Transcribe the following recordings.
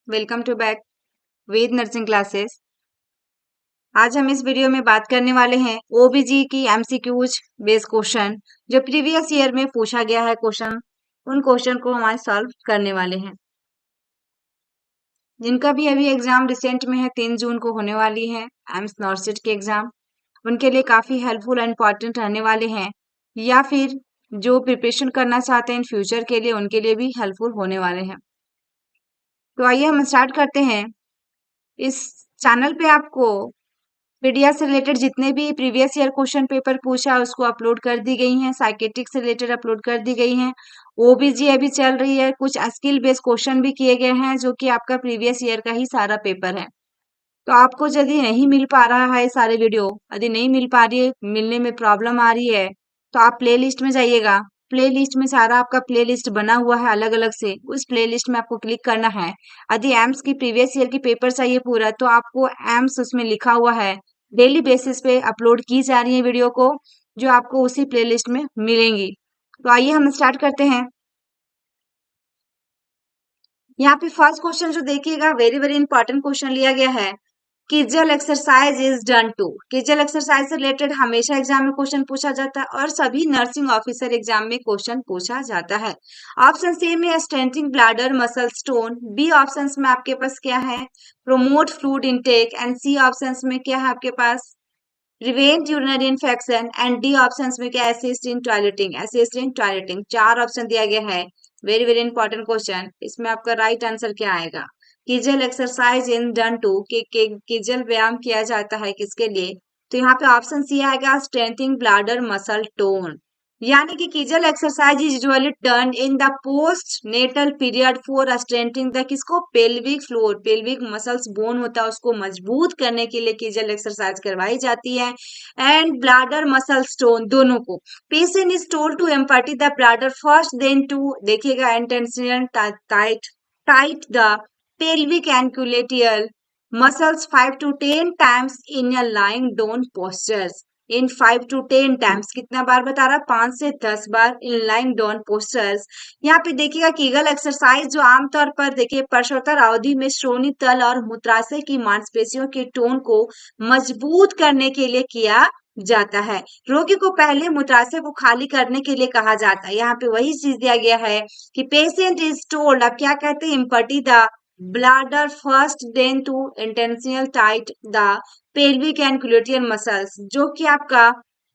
Welcome to back Ved nursing classes. आज हम इस वीडियो में बात करने वाले हैं ओबीजी की एमसीक्यूज बेस्ड क्वेश्चन जो प्रीवियस ईयर में पूछा गया है क्वेश्चन। उन क्वेश्चन को हमारे सॉल्व करने वाले हैं जिनका भी अभी एग्जाम रिसेंट में है, 3 जून को होने वाली है एम्स नॉर्सिट के एग्जाम। उनके लिए काफी हेल्पफुल एंड इम्पॉर्टेंट रहने वाले हैं, या फिर जो प्रिपरेशन करना चाहते हैं इन फ्यूचर के लिए उनके लिए भी हेल्पफुल होने वाले हैं। तो आइए हम स्टार्ट करते हैं। इस चैनल पे आपको पीडिया से रिलेटेड जितने भी प्रीवियस ईयर क्वेश्चन पेपर पूछा उसको अपलोड कर दी गई हैं, साइकेट्रिक से रिलेटेड अपलोड कर दी गई हैं। ओबीजी अभी चल रही है, कुछ स्किल बेस्ड क्वेश्चन भी किए गए हैं जो कि आपका प्रीवियस ईयर का ही सारा पेपर है। तो आपको यदि नहीं मिल पा रहा है सारे वीडियो, यदि नहीं मिल पा रही है, मिलने में प्रॉब्लम आ रही है, तो आप प्ले लिस्ट में जाइएगा। प्ले लिस्ट में सारा आपका प्ले लिस्ट बना हुआ है अलग अलग से, उस प्ले लिस्ट में आपको क्लिक करना है। यदि एम्स की प्रीवियस ईयर की पेपर चाहिए पूरा, तो आपको एम्स उसमें लिखा हुआ है, डेली बेसिस पे अपलोड की जा रही है वीडियो को, जो आपको उसी प्ले लिस्ट में मिलेंगी। तो आइए हम स्टार्ट करते हैं। यहाँ पे फर्स्ट क्वेश्चन जो देखिएगा, वेरी वेरी इंपॉर्टेंट क्वेश्चन लिया गया है। Kegel exercise is done to. Kegel exercise से रिलेटेड हमेशा एग्जाम में क्वेश्चन पूछा जाता है और सभी नर्सिंग ऑफिसर एग्जाम में क्वेश्चन पूछा जाता है। ऑप्शन सी में strengthening bladder muscle stone, B option में आपके पास क्या है, promote fluid intake, and C option में क्या है आपके पास, prevent urinary infection, and D option में क्या, assist in toileting. Assist in toileting 4 option दिया गया है। Very very important question. इसमें आपका राइट आंसर क्या आएगा? Kegel exercise in done to, Kegel व्यायाम किया जाता है किसके लिए? तो यहाँ पे ऑप्शन सी आएगा, स्ट्रेंथिंग ब्लैडर मसल टोन। यानी कि Kegel exercise is usually done in the postnatal period for strengthening the किसको, pelvic floor, pelvic muscles bone होता है उसको मजबूत करने के लिए किजल एक्सरसाइज करवाई जाती है। एंड ब्लैडर मसल स्टोन दोनों को। Patient is told to empty the bladder first then to, देखिएगा, intensive tight the pelvic and gluteal muscles 5 to 10 times in a lying down postures. In 5 to 10 times, कितना बार बता रहा, 5 से 10 बार इन lying down posters. यहाँ पे देखिएगा कीगल एक्सरसाइज जो आमतौर पर देखिए प्रसवोत्तर अवधि में श्रोणि तल और मूत्राशय की मांसपेशियों के टोन को मजबूत करने के लिए किया जाता है। रोगी को पहले मूत्राशय को खाली करने के लिए कहा जाता है। यहाँ पे वही चीज दिया गया है कि पेशेंट इज टोल्ड, अब क्या कहते हैं, empty the bladder first then to intentional tight the pelvic and gluteal muscles, जो कि आपका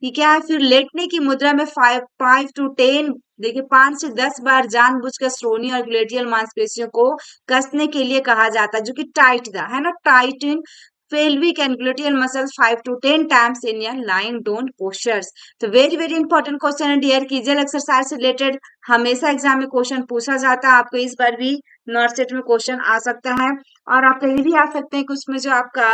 ये क्या है, फिर लेटने की मुद्रा में 5 to 10, देखिए 5 से 10 बार जानबूझकर श्रोणि और ग्लूटियल मांसपेशियों को कसने के लिए कहा जाता है, जो कि टाइट द है ना, tight in pelvic and gluteal muscles 5 to 10 times in your lying down postures. तो वेरी वेरी इंपॉर्टेंट क्वेश्चन है डियर। किजल एक्सरसाइज से रिलेटेड हमेशा एग्जाम में क्वेश्चन पूछा जाता है, आपको इस बार भी नॉर्थ सेट में क्वेश्चन आ सकता है। और आप कहीं भी आ सकते हैं कि उसमें जो आपका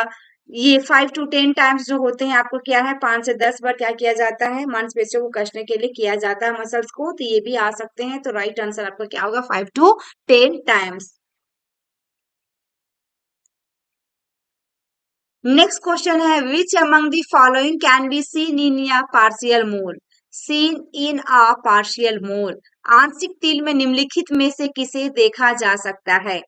ये 5 to 10 टाइम्स जो होते हैं, आपको क्या है, 5 से 10 बार क्या किया जाता है, मांसपेशियों को कसने के लिए किया जाता है मसल्स को, तो ये भी आ सकते हैं। तो राइट आंसर आपका क्या होगा, 5 to 10 टाइम्स। नेक्स्ट क्वेश्चन है, which among the following can be seen in a partial mole, seen in a partial mole, आंशिक तिल में निम्नलिखित में से किसे देखा जा सकता है?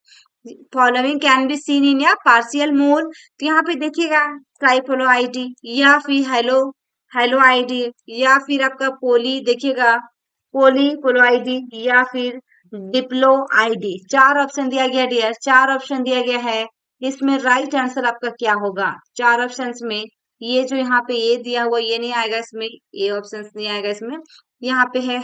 Following can be seen in a partial mole, तो यहाँ पे देखिएगा ट्राइपोलो आईडी, या फिर हेलो आईडी, या फिर आपका पोली, देखिएगा पोलीपोलो आईडी, या फिर डिप्लो आईडी। 4 ऑप्शन दिया गया डियर, 4 ऑप्शन दिया गया है। इसमें राइट आंसर आपका क्या होगा? 4 ऑप्शंस में ये जो यहाँ पे ये दिया हुआ ये नहीं आएगा, इसमें ये ऑप्शंस नहीं आएगा, इसमें यहाँ पे है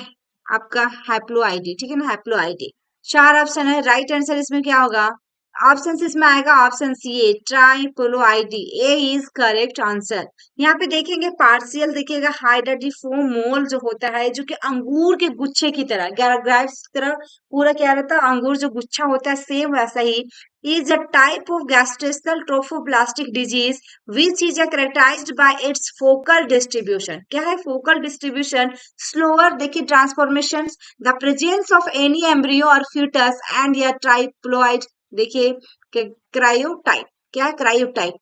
आपका हैप्लो आईडी, ठीक है ना, हैप्लो आईडी। 4 ऑप्शन है, राइट आंसर इसमें क्या होगा? ऑप्शन इसमें आएगा option C, A triploid, A is correct answer. यहाँ पे देखेंगे पार्शियल, देखिएगा हाइड्रोडिफोम मोल जो होता है, जो कि अंगूर के गुच्छे की तरह, ग्रेप्स की तरह पूरा क्या रहता है, अंगूर जो गुच्छा होता है सेम वैसा ही, is a type of gestational trophoblastic disease which is characterized by its focal distribution. क्या है focal distribution? Slower देखिए transformations, the presence of any embryo or fetus and a triploid, देखिए क्रायोटाइप, क्या karyotype,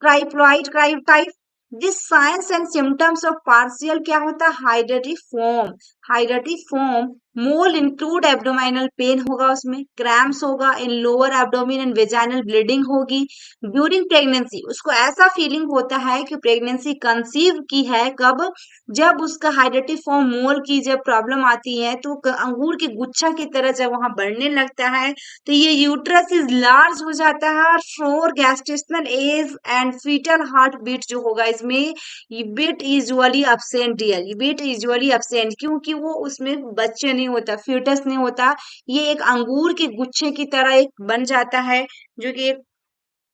karyotype. This signs and symptoms of partial क्या होता है, hydatidiform, hydatidiform mole include abdominal pain होगा, उसमें क्रैम्प्स होगा in lower abdomen and vaginal bleeding होगी during pregnancy. उसको ऐसा फीलिंग होता है कि प्रेगनेंसी कंसीव की है कब, जब उसका हाइड्रेटिव फॉर्म मोल की जब प्रॉब्लम आती है तो अंगूर की गुच्छा की तरह जब वहां बढ़ने लगता है तो ये यूट्रस इज लार्ज हो जाता है और four gestational age and fetal heart beat जो होगा इसमें ये बीट यूजुअली absent डियर, ये बीट यूजुअली absent क्योंकि वो उसमें बच्चे नहीं होता, फ्यूटस नहीं होता, ये एक अंगूर के गुच्छे की तरह एक बन जाता है जो कि एक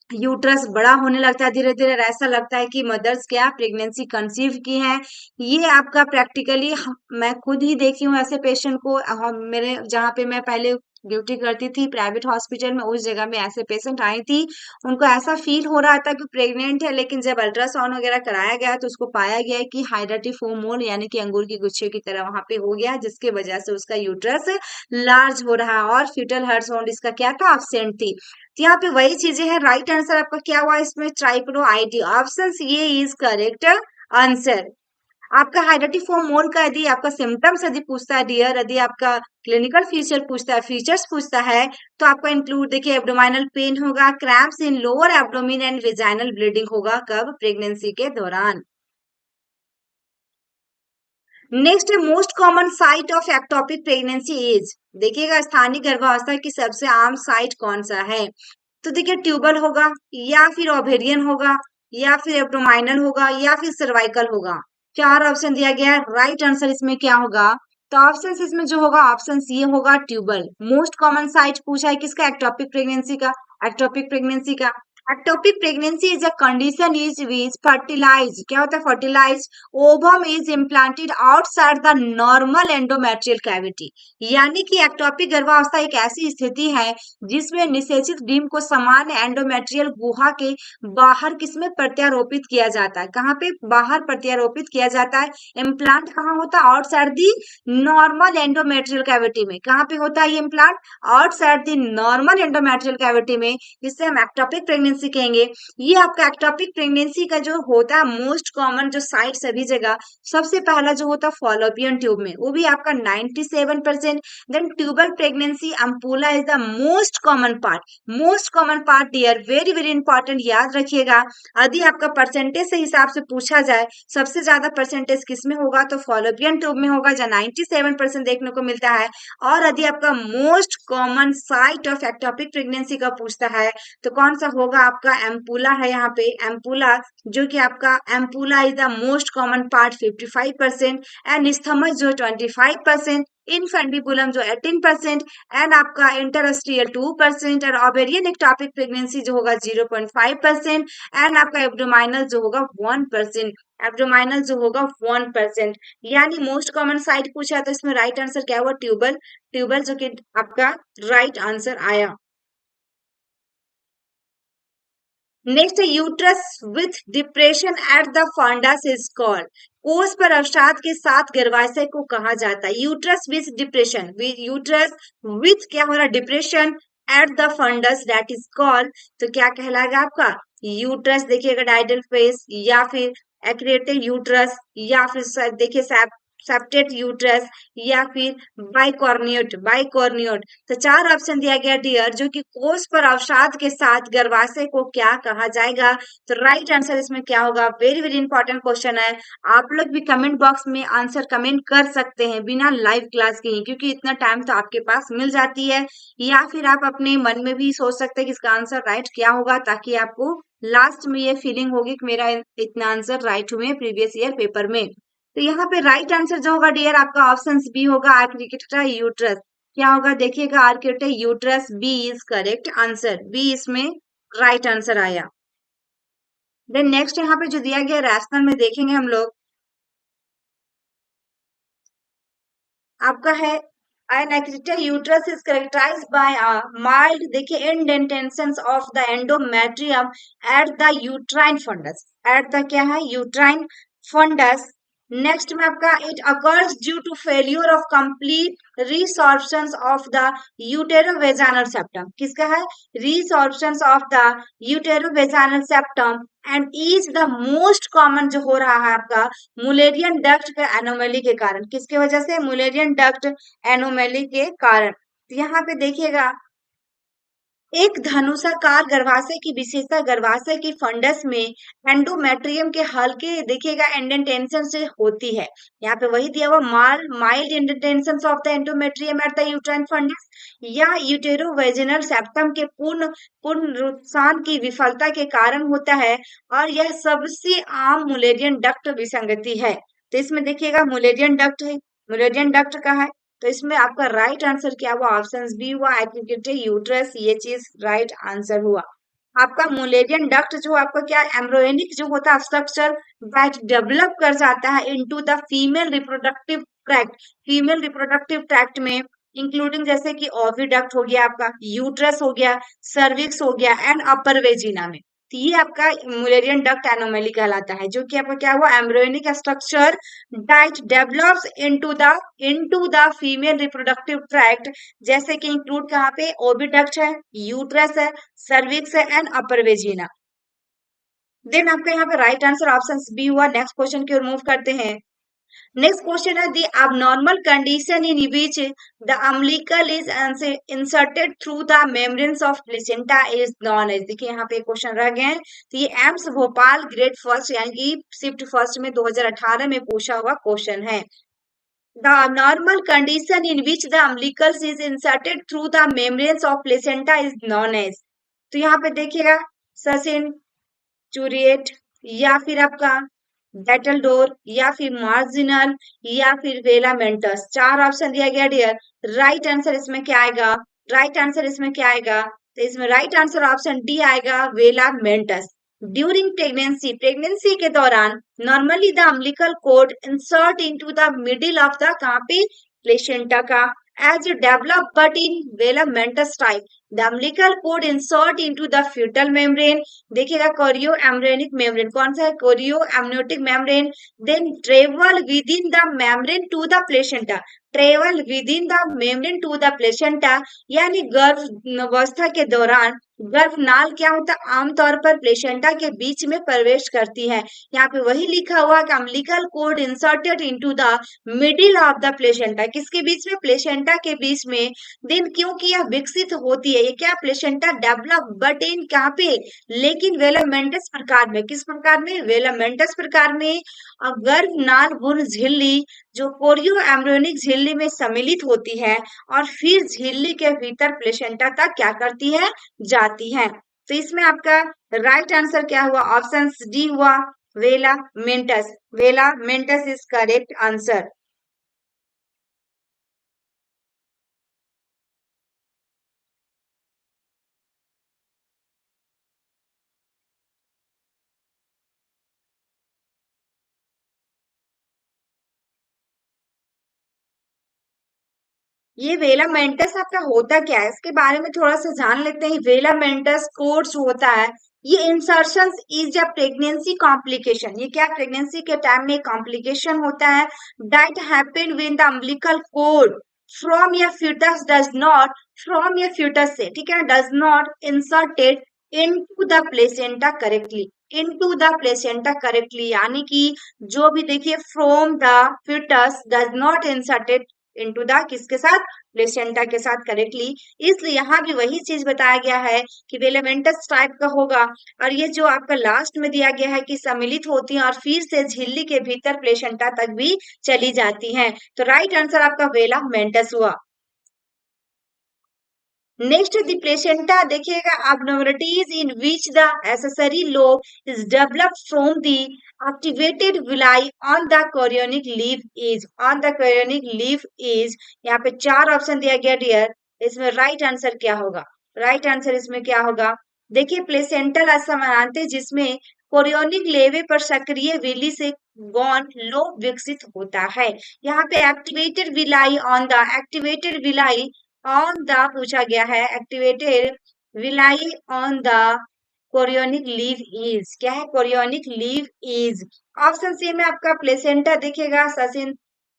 यूट्रस बड़ा होने लगता है धीरे धीरे, ऐसा लगता है कि मदर्स क्या प्रेगनेंसी कंसीव की है। ये आपका प्रैक्टिकली मैं खुद ही देखी हूँ ऐसे पेशेंट को, मेरे जहाँ पे मैं पहले ड्यूटी करती थी प्राइवेट हॉस्पिटल में, उस जगह में ऐसे पेशेंट आई थी, उनको ऐसा फील हो रहा था कि प्रेग्नेंट है, लेकिन जब अल्ट्रासाउंड वगैरह कराया गया तो उसको पाया गया है कि हाइड्रेटिफोम मोल यानी कि अंगूर के गुच्छे की तरह वहां पे हो गया, जिसके वजह से उसका यूट्रस लार्ज हो रहा है और फ्यूटल हार्ट साउंड इसका क्या था, absent थी। तो यहाँ पे वही चीजें हैं, राइट आंसर आपका क्या हुआ इसमें, ट्राइप्लो आईडी, ऑप्शन ये इज करेक्ट आंसर। आपका हाइड्रेटिफॉर्म मोल का यदि आपका सिम्टम्स यदि पूछता है डियर, यदि आपका क्लिनिकल फीचर पूछता है, फीचर्स पूछता है, तो आपका इंक्लूड देखिए एब्डोमिनल पेन होगा, cramps in lower abdomen and vaginal bleeding होगा कब, प्रेगनेंसी के दौरान। Next most common site of ectopic pregnancy is, देखिएगा स्थानिक गर्भावस्था की सबसे आम साइट कौन सा है, तो देखिए ट्यूबल होगा या फिर ओवेरियन होगा या फिर एब्डोमिनल होगा या फिर सर्वाइकल होगा। चार ऑप्शन दिया गया है, राइट आंसर इसमें क्या होगा, तो ऑप्शन इसमें जो होगा ऑप्शन ये होगा ट्यूबल। मोस्ट कॉमन साइट पूछा है किसका, एक्टोपिक प्रेगनेंसी का, एक्टोपिक प्रेगनेंसी का। Ectopic pregnancy is a condition is which fertilize, क्या होता है fertilize, ovum is implanted outside the normal endometrial cavity, यानी कि एक्टोपिक गर्भावस्था एक ऐसी स्थिति है जिसमें निषेचित डिम्ब को सामान्य एंडोमेट्रियल गुहा के बाहर किसमें प्रत्यारोपित किया जाता है, कहाँ पे बाहर प्रत्यारोपित किया जाता है, इम्प्लांट कहाँ होता है, outside the normal endometrial cavity में, कहाँ पे होता है ये implant, outside the normal endometrial cavity में, जिससे हम एक्टोपिक प्रेगनेंसी कहेंगे। ये आपका एक्टोपिक प्रेगनेंसी का जो होता है मोस्ट कॉमन जो साइट सभी जगह, सबसे पहला जो होता है फॉलोपियन ट्यूब में, वो भी आपका 97%। Then tubal pregnancy ampulla is the most common part, most common part dear, very very important, याद रखिएगा। यदि आपका परसेंटेज से हिसाब से पूछा जाए सबसे ज्यादा परसेंटेज किसमें होगा, तो फॉलोपियन ट्यूब में होगा, जहाँ 97% देखने को मिलता है। और यदि आपका most common site of ectopic pregnancy का पूछता है तो कौन सा होगा, आपका एम्पूला है, यहाँ पे एम्पूला, जो कि आपका ampulla is the most common part 55%, and स्थमक जो 25%, इनफेंडिबुलम जो 18%, एंड आपका इंटरस्टियल 2%, और ओवेरियन एक्टोपिक प्रेगनेंसी जो होगा 0.5%, एंड आपका एब्डोमिनल जो होगा 1%, एब्डोमिनल जो होगा 1%। यानी मोस्ट कॉमन साइट पूछा तो इसमें राइट आंसर क्या हुआ, ट्यूबल, ट्यूबल जो कि आपका राइट आंसर आया। Next uterus with depression at the fundus is called, कोष पर अवसाद के साथ गर्भाशय को कहा जाता है, uterus with depression, uterus with क्या हो रहा है depression at the fundus that is called, तो क्या कहलाएगा आपका यूट्रस, देखिएगा डाइडल फेस या फिर एक्रेटेड यूट्रस या फिर देखिए सेप्टेड यूट्रस या फिर बाइकॉर्नियोट, बाइकॉर्नियोट। तो चार ऑप्शन दिया गया डियर, जो कि कोष पर अवसाद के साथ गर्भाशय को क्या कहा जाएगा, तो राइट आंसर इसमें क्या होगा, वेरी वेरी इंपॉर्टेंट क्वेश्चन है। आप लोग भी कमेंट बॉक्स में आंसर कमेंट कर सकते हैं बिना लाइव क्लास के ही, क्योंकि इतना टाइम तो आपके पास मिल जाती है, या फिर आप अपने मन में भी सोच सकते हैं कि इसका आंसर राइट क्या होगा, ताकि आपको लास्ट में ये फीलिंग होगी कि मेरा इतना आंसर राइट हुए प्रीवियस ईयर पेपर में। तो यहाँ पे राइट आंसर जो होगा डियर आपका ऑप्शन बी होगा, आर्किटेक्टा यूट्रस, क्या होगा देखिएगा arcuate uterus, B is correct answer, B इसमें राइट आंसर आया। देन नेक्स्ट यहाँ पे जो दिया गया रैशनल में देखेंगे हम लोग, आपका है an accidental uterus is characterized by a mild देखिए indentations of the endometrium at the uterine fundus, at the क्या है uterine fundus, नेक्स्ट में आपका it occurs due to failure of complete resorption of the uterovaginal septum. किसका है? Resorption of the uterovaginal septum and is the most common जो हो रहा है आपका मुलेरियन डक्ट के एनोमली के कारण। किसके वजह से? मुलेरियन डक्ट एनोमली के कारण। तो यहाँ पे देखिएगा एक धनुषाकार गर्भाशय की विशेषता गर्भाशय की फंडस में एंडोमेट्रियम के हल्के देखिएगा इंडेंटेशन से होती है। यहाँ पे वही दिया हुआ mild indentation of the endometrium at the uterine fundus या यूटेरोवेजिनल सेप्टम के पूर्ण पुनरुत्थान की विफलता के कारण होता है और यह सबसे आम मुलेरियन डक्ट विसंगति है। तो इसमें देखिएगा मुलेरियन डक्ट है, मुलेरियन डक्ट का है, तो इसमें आपका राइट आंसर क्या हुआ? ऑप्शन बी हुआ एप्लिकेटेड यूट्रस, ये चीज राइट आंसर हुआ। आपका मुलेरियन डक्ट जो आपका क्या एम्ब्रोयनिक जो होता है स्ट्रक्चर दैट डेवलप कर जाता है into the female reproductive tract. Female reproductive tract में इंक्लूडिंग जैसे कि ओविडक्ट हो गया, आपका यूट्रस हो गया, सर्विक्स हो गया एंड अपर वेजिना में। तो ये आपका मुलेरियन डक्ट एनोमली कहलाता है, जो कि आपका क्या हुआ एम्ब्रोयनिक structure that develops into the female reproductive tract, जैसे कि इंक्लूड कहाँ पे? ओविडक्ट है, यूट्रस है, सर्विक्स है एंड अपर वेजिना। देन आपका यहाँ पे राइट आंसर ऑप्शन बी हुआ। नेक्स्ट क्वेश्चन की ओर मूव करते हैं। नेक्स्ट क्वेश्चन है the abnormal condition in which the umbilical is inserted through the membranes of placenta is known as। देखिए यहाँ पे क्वेश्चन रह गए हैं, तो ये एम्स भोपाल ग्रेड फर्स्ट यानी कि शिफ्ट फर्स्ट में 2018 में पूछा हुआ क्वेश्चन है। The abnormal condition in which the umbilicus is inserted through the membranes of placenta is known as। तो यहाँ पे देखिएगा सचिन चूरिएट या फिर आपका बैटलडोर या फिर मार्जिनल या फिर वेलामेंटस, चार ऑप्शन दिया गया डियर। राइट आंसर इसमें क्या आएगा? राइट आंसर इसमें क्या आएगा? तो इसमें राइट आंसर ऑप्शन डी आएगा, वेलामेंटस। ड्यूरिंग प्रेगनेंसी, प्रेगनेंसी के दौरान normally the umbilical cord insert into the middle of the कहाँ पे? प्लेसेंटा का as it develop but in velamentous type the umbilical cord insert into the fetal membrane। देखिएगा कोरियो एम्ब्रेनिक membrane कौन सा है? Chorioamniotic membrane. Then travel within the membrane to the placenta, travel within the membrane to the placenta यानी गर्भावस्था के दौरान गर्भनाल क्या होता है? आमतौर पर प्लेसेंटा के बीच में प्रवेश करती है। यहाँ पे वही लिखा हुआ कि umbilical cord inserted into the middle of the placenta, किसके बीच में? प्लेसेंटा के बीच में। देन क्योंकि यह विकसित होती है, ये क्या? प्लेसेंटा डेवलप बट इन कहाँ पे? लेकिन वेलामेंटस प्रकार में। किस प्रकार में? वेलामेंटस प्रकार में। गर्भनाल भ्रूण झिल्ली जो कोरियो एम्ब्रियोनिक झिल्ली में सम्मिलित होती है और फिर झिल्ली के भीतर प्लेसेंटा तक क्या करती है? जाती है। तो इसमें आपका राइट आंसर क्या हुआ? ऑप्शन डी हुआ, वेलामेंटस। वेलामेंटस इज करेक्ट आंसर। ये वेलामेंटस आपका होता क्या है, इसके बारे में थोड़ा सा जान लेते हैं। वेलामेंटस कोर्स होता है, ये insertion is a pregnancy complication. ये क्या? प्रेगनेंसी के टाइम में कॉम्प्लिकेशन होता है that happen when the umbilical cord from your fetus does not, from your fetus से, ठीक है, does not inserted into the placenta correctly, into the placenta correctly, यानी कि जो भी देखिए from the fetus does not inserted into the किसके साथ? प्लेसेंटा के साथ करेक्टली। इसलिए यहाँ भी वही चीज बताया गया है कि वेलामेंटस टाइप का होगा। और ये जो आपका लास्ट में दिया गया है कि सम्मिलित होती है और फिर से झिल्ली के भीतर प्लेसेंटा तक भी चली जाती हैं। तो राइट आंसर आपका वेलामेंटस हुआ। नेक्स्ट द प्लेसेंटा देखिएगा abnormalities in which the accessory lobe is developed from the activated villi on the chorionic leaf is, on the chorionic leaf is। यहाँ पे चार ऑप्शन दिया गया डियर, इसमें राइट आंसर क्या होगा? राइट आंसर इसमें क्या होगा? देखिए प्लेसेंटल असमानांतर जिसमें कोरियोनिक लेवे पर सक्रिय विली से गौन लोब विकसित होता है। यहाँ पे activated villi on the, activated villi on the पूछा गया है, activated villi on the chorionic leave is, क्या है chorionic leave is. Option C में आपका प्लेसेंटा दिखेगा सचिन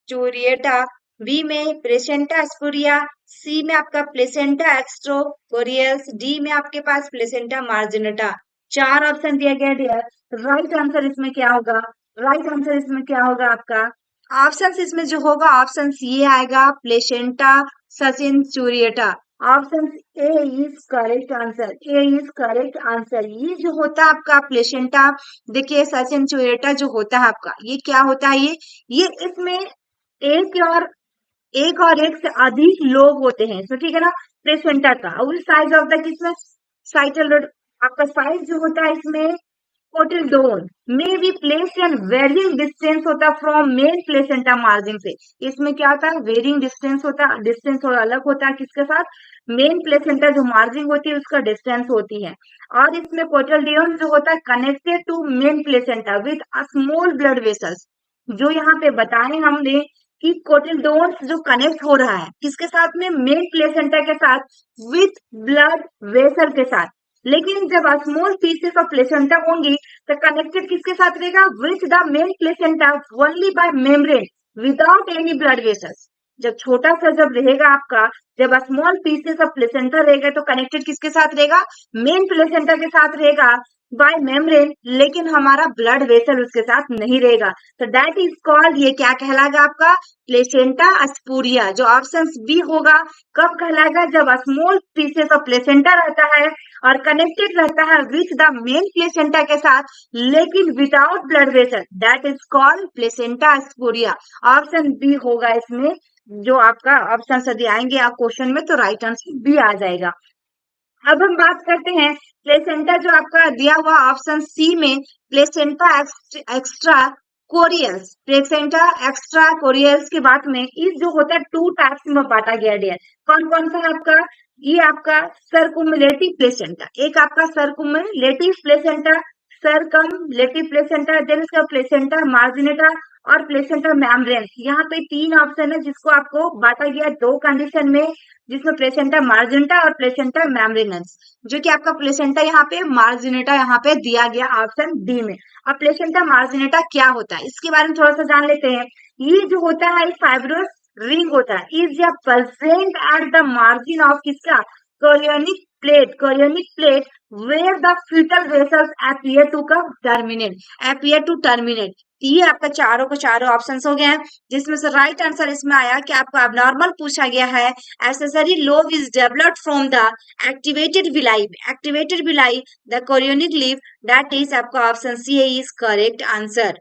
चूरिएटा, बी में प्लेसेंटा स्पुरिया, सी में आपका प्लेसेंटा एक्स्ट्रो कोरियल्स, डी में आपके पास प्लेसेंटा मार्जिनेटा। चार ऑप्शन दिया गया डियर। राइट आंसर इसमें क्या होगा? राइट आंसर इसमें क्या होगा आपका? ऑप्शन इसमें जो होगा ऑप्शन ये आएगा placenta succenturiata. Option A is correct answer, A is correct answer. ये जो होता है आपका प्लेसेंटा, देखिए सचिन चूरिएटा जो होता है आपका, ये क्या होता है? ये इसमें एक और एक से अधिक लोग होते हैं इसमें, ठीक है ना। प्लेसेंटा का और साइज ऑफ द किसमें साइटल आपका साइज जो होता है इसमें कोटिल्डोन में भी प्लेस एंड वेरिंग डिस्टेंस होता है फ्रॉम मेन प्लेसेंटा मार्जिन से। इसमें क्या होता है? वेरिंग डिस्टेंस होता है, डिस्टेंस और अलग होता है किसके साथ? मेन प्लेसेंटा जो मार्जिन होती है उसका डिस्टेंस होती है। और इसमें कोटिल्डोन जो होता है connected to main placenta with a small blood vessels. जो यहाँ पे बताए हमने कि कोटिल्डोन जो कनेक्ट हो रहा है किसके साथ में? मेन प्लेसेंटा के साथ विथ ब्लड वेसल के साथ। लेकिन जब स्मॉल पीसेस ऑफ प्लेसेंटा होंगी तो कनेक्टेड किसके साथ रहेगा? With the main placenta only by membrane without any blood vessels. जब छोटा सा जब रहेगा आपका, जब स्मॉल पीसेस ऑफ प्लेसेंटा रहेगा तो कनेक्टेड किसके साथ रहेगा? मेन प्लेसेंटा के साथ रहेगा बाय मेम्ब्रेन, लेकिन हमारा ब्लड वेसल उसके साथ नहीं रहेगा। तो दैट इज कॉल्ड, ये क्या कहलाएगा आपका? प्लेसेंटा स्पूरिया। जो ऑप्शन बी होगा कब कहलाएगा? जब स्मॉल पीसेस ऑफ प्लेसेंटा रहता है और कनेक्टेड रहता है विथ द मेन प्लेसेंटा के साथ, लेकिन without blood vessel, that is called placenta spuria. Option B होगा इसमें, जो आपका ऑप्शन यदि आएंगे आप क्वेश्चन में तो राइट आंसर बी आ जाएगा। अब हम बात करते हैं प्लेसेंटा जो आपका दिया हुआ ऑप्शन सी में, प्लेसेंटा एक्स्ट्रा कोरियल्स, प्लेसेंटा एक्स्ट्रा कोरियल्स की बात में, इस जो होता है टू टाइप्स में बांटा गया डियर। कौन कौन सा है आपका? ये आपका सर्कुमुलेटिव प्लेसेंटा, एक आपका सर्कुमुलेटिव प्लेसेंटा, सर्कमलेटिव प्लेसेंटा, देन इसका प्लेसेंटा मार्जिनेटा और प्लेसेंटा मेम्ब्रेन्स। यहाँ पे तीन ऑप्शन है जिसको आपको बांटा गया दो कंडीशन में, जिसमें प्लेसेंटा मार्जिनेटा और प्लेसेंटा मेम्ब्रेनस, जो कि आपका प्लेसेंटा यहाँ पे मार्जिनेटा यहाँ पे दिया गया ऑप्शन डी में। अब प्लेसेंटा मार्जिनेटा क्या होता है इसके बारे में थोड़ा सा जान लेते हैं। ये जो होता है फाइब्रोस रिंग होता है, is a present at the margin of किसका? Chorionic plate, chorionic plate where the fetal vessels appear to terminate, appear to terminate. ये आपका चारों को चारों ऑप्शंस हो गए हैं, जिसमें से राइट आंसर इसमें आया कि आपको एबनॉर्मल पूछा गया है। Accessory lobe is developed from the activated villi, activated villi the chorionic laeve, that is आपका option C is correct answer.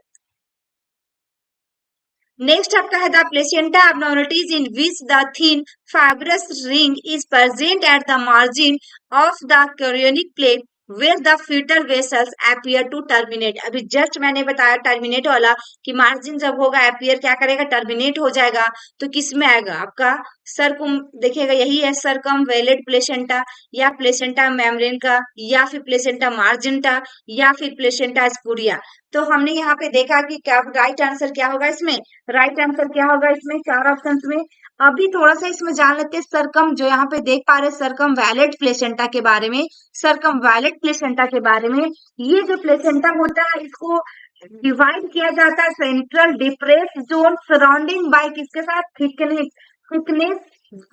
Next आपका है the placenta abnormalities in which the thin fibrous ring is present at the margin of the chorionic plate where the fetal vessels appear to terminate। अभी just मैंने बताया terminate वाला कि margin जब होगा appear क्या करेगा? टर्मिनेट हो जाएगा। तो किस में आएगा आपका? सरकुम देखिएगा, यही है सरकम वेलेट प्लेसेंटा या प्लेसेंटा मेम्ब्रेन का, या फिर प्लेसेंटा मार्जिनटा, या फिर प्लेसेंटा स्पूरिया। तो हमने यहाँ पे देखा कि क्या राइट आंसर क्या होगा इसमें? राइट आंसर क्या होगा इसमें चार ऑप्शंस में? अभी थोड़ा सा इसमें जान लेते हैं सरकम, जो यहाँ पे देख पा रहे सरकम वैलेट प्लेसेंटा के बारे में, सरकम वैलेट प्लेसेंटा के बारे में। ये जो प्लेसेंटा होता है इसको डिवाइड किया जाता है central depress zone surrounding by किसके साथ? Thickness, thickness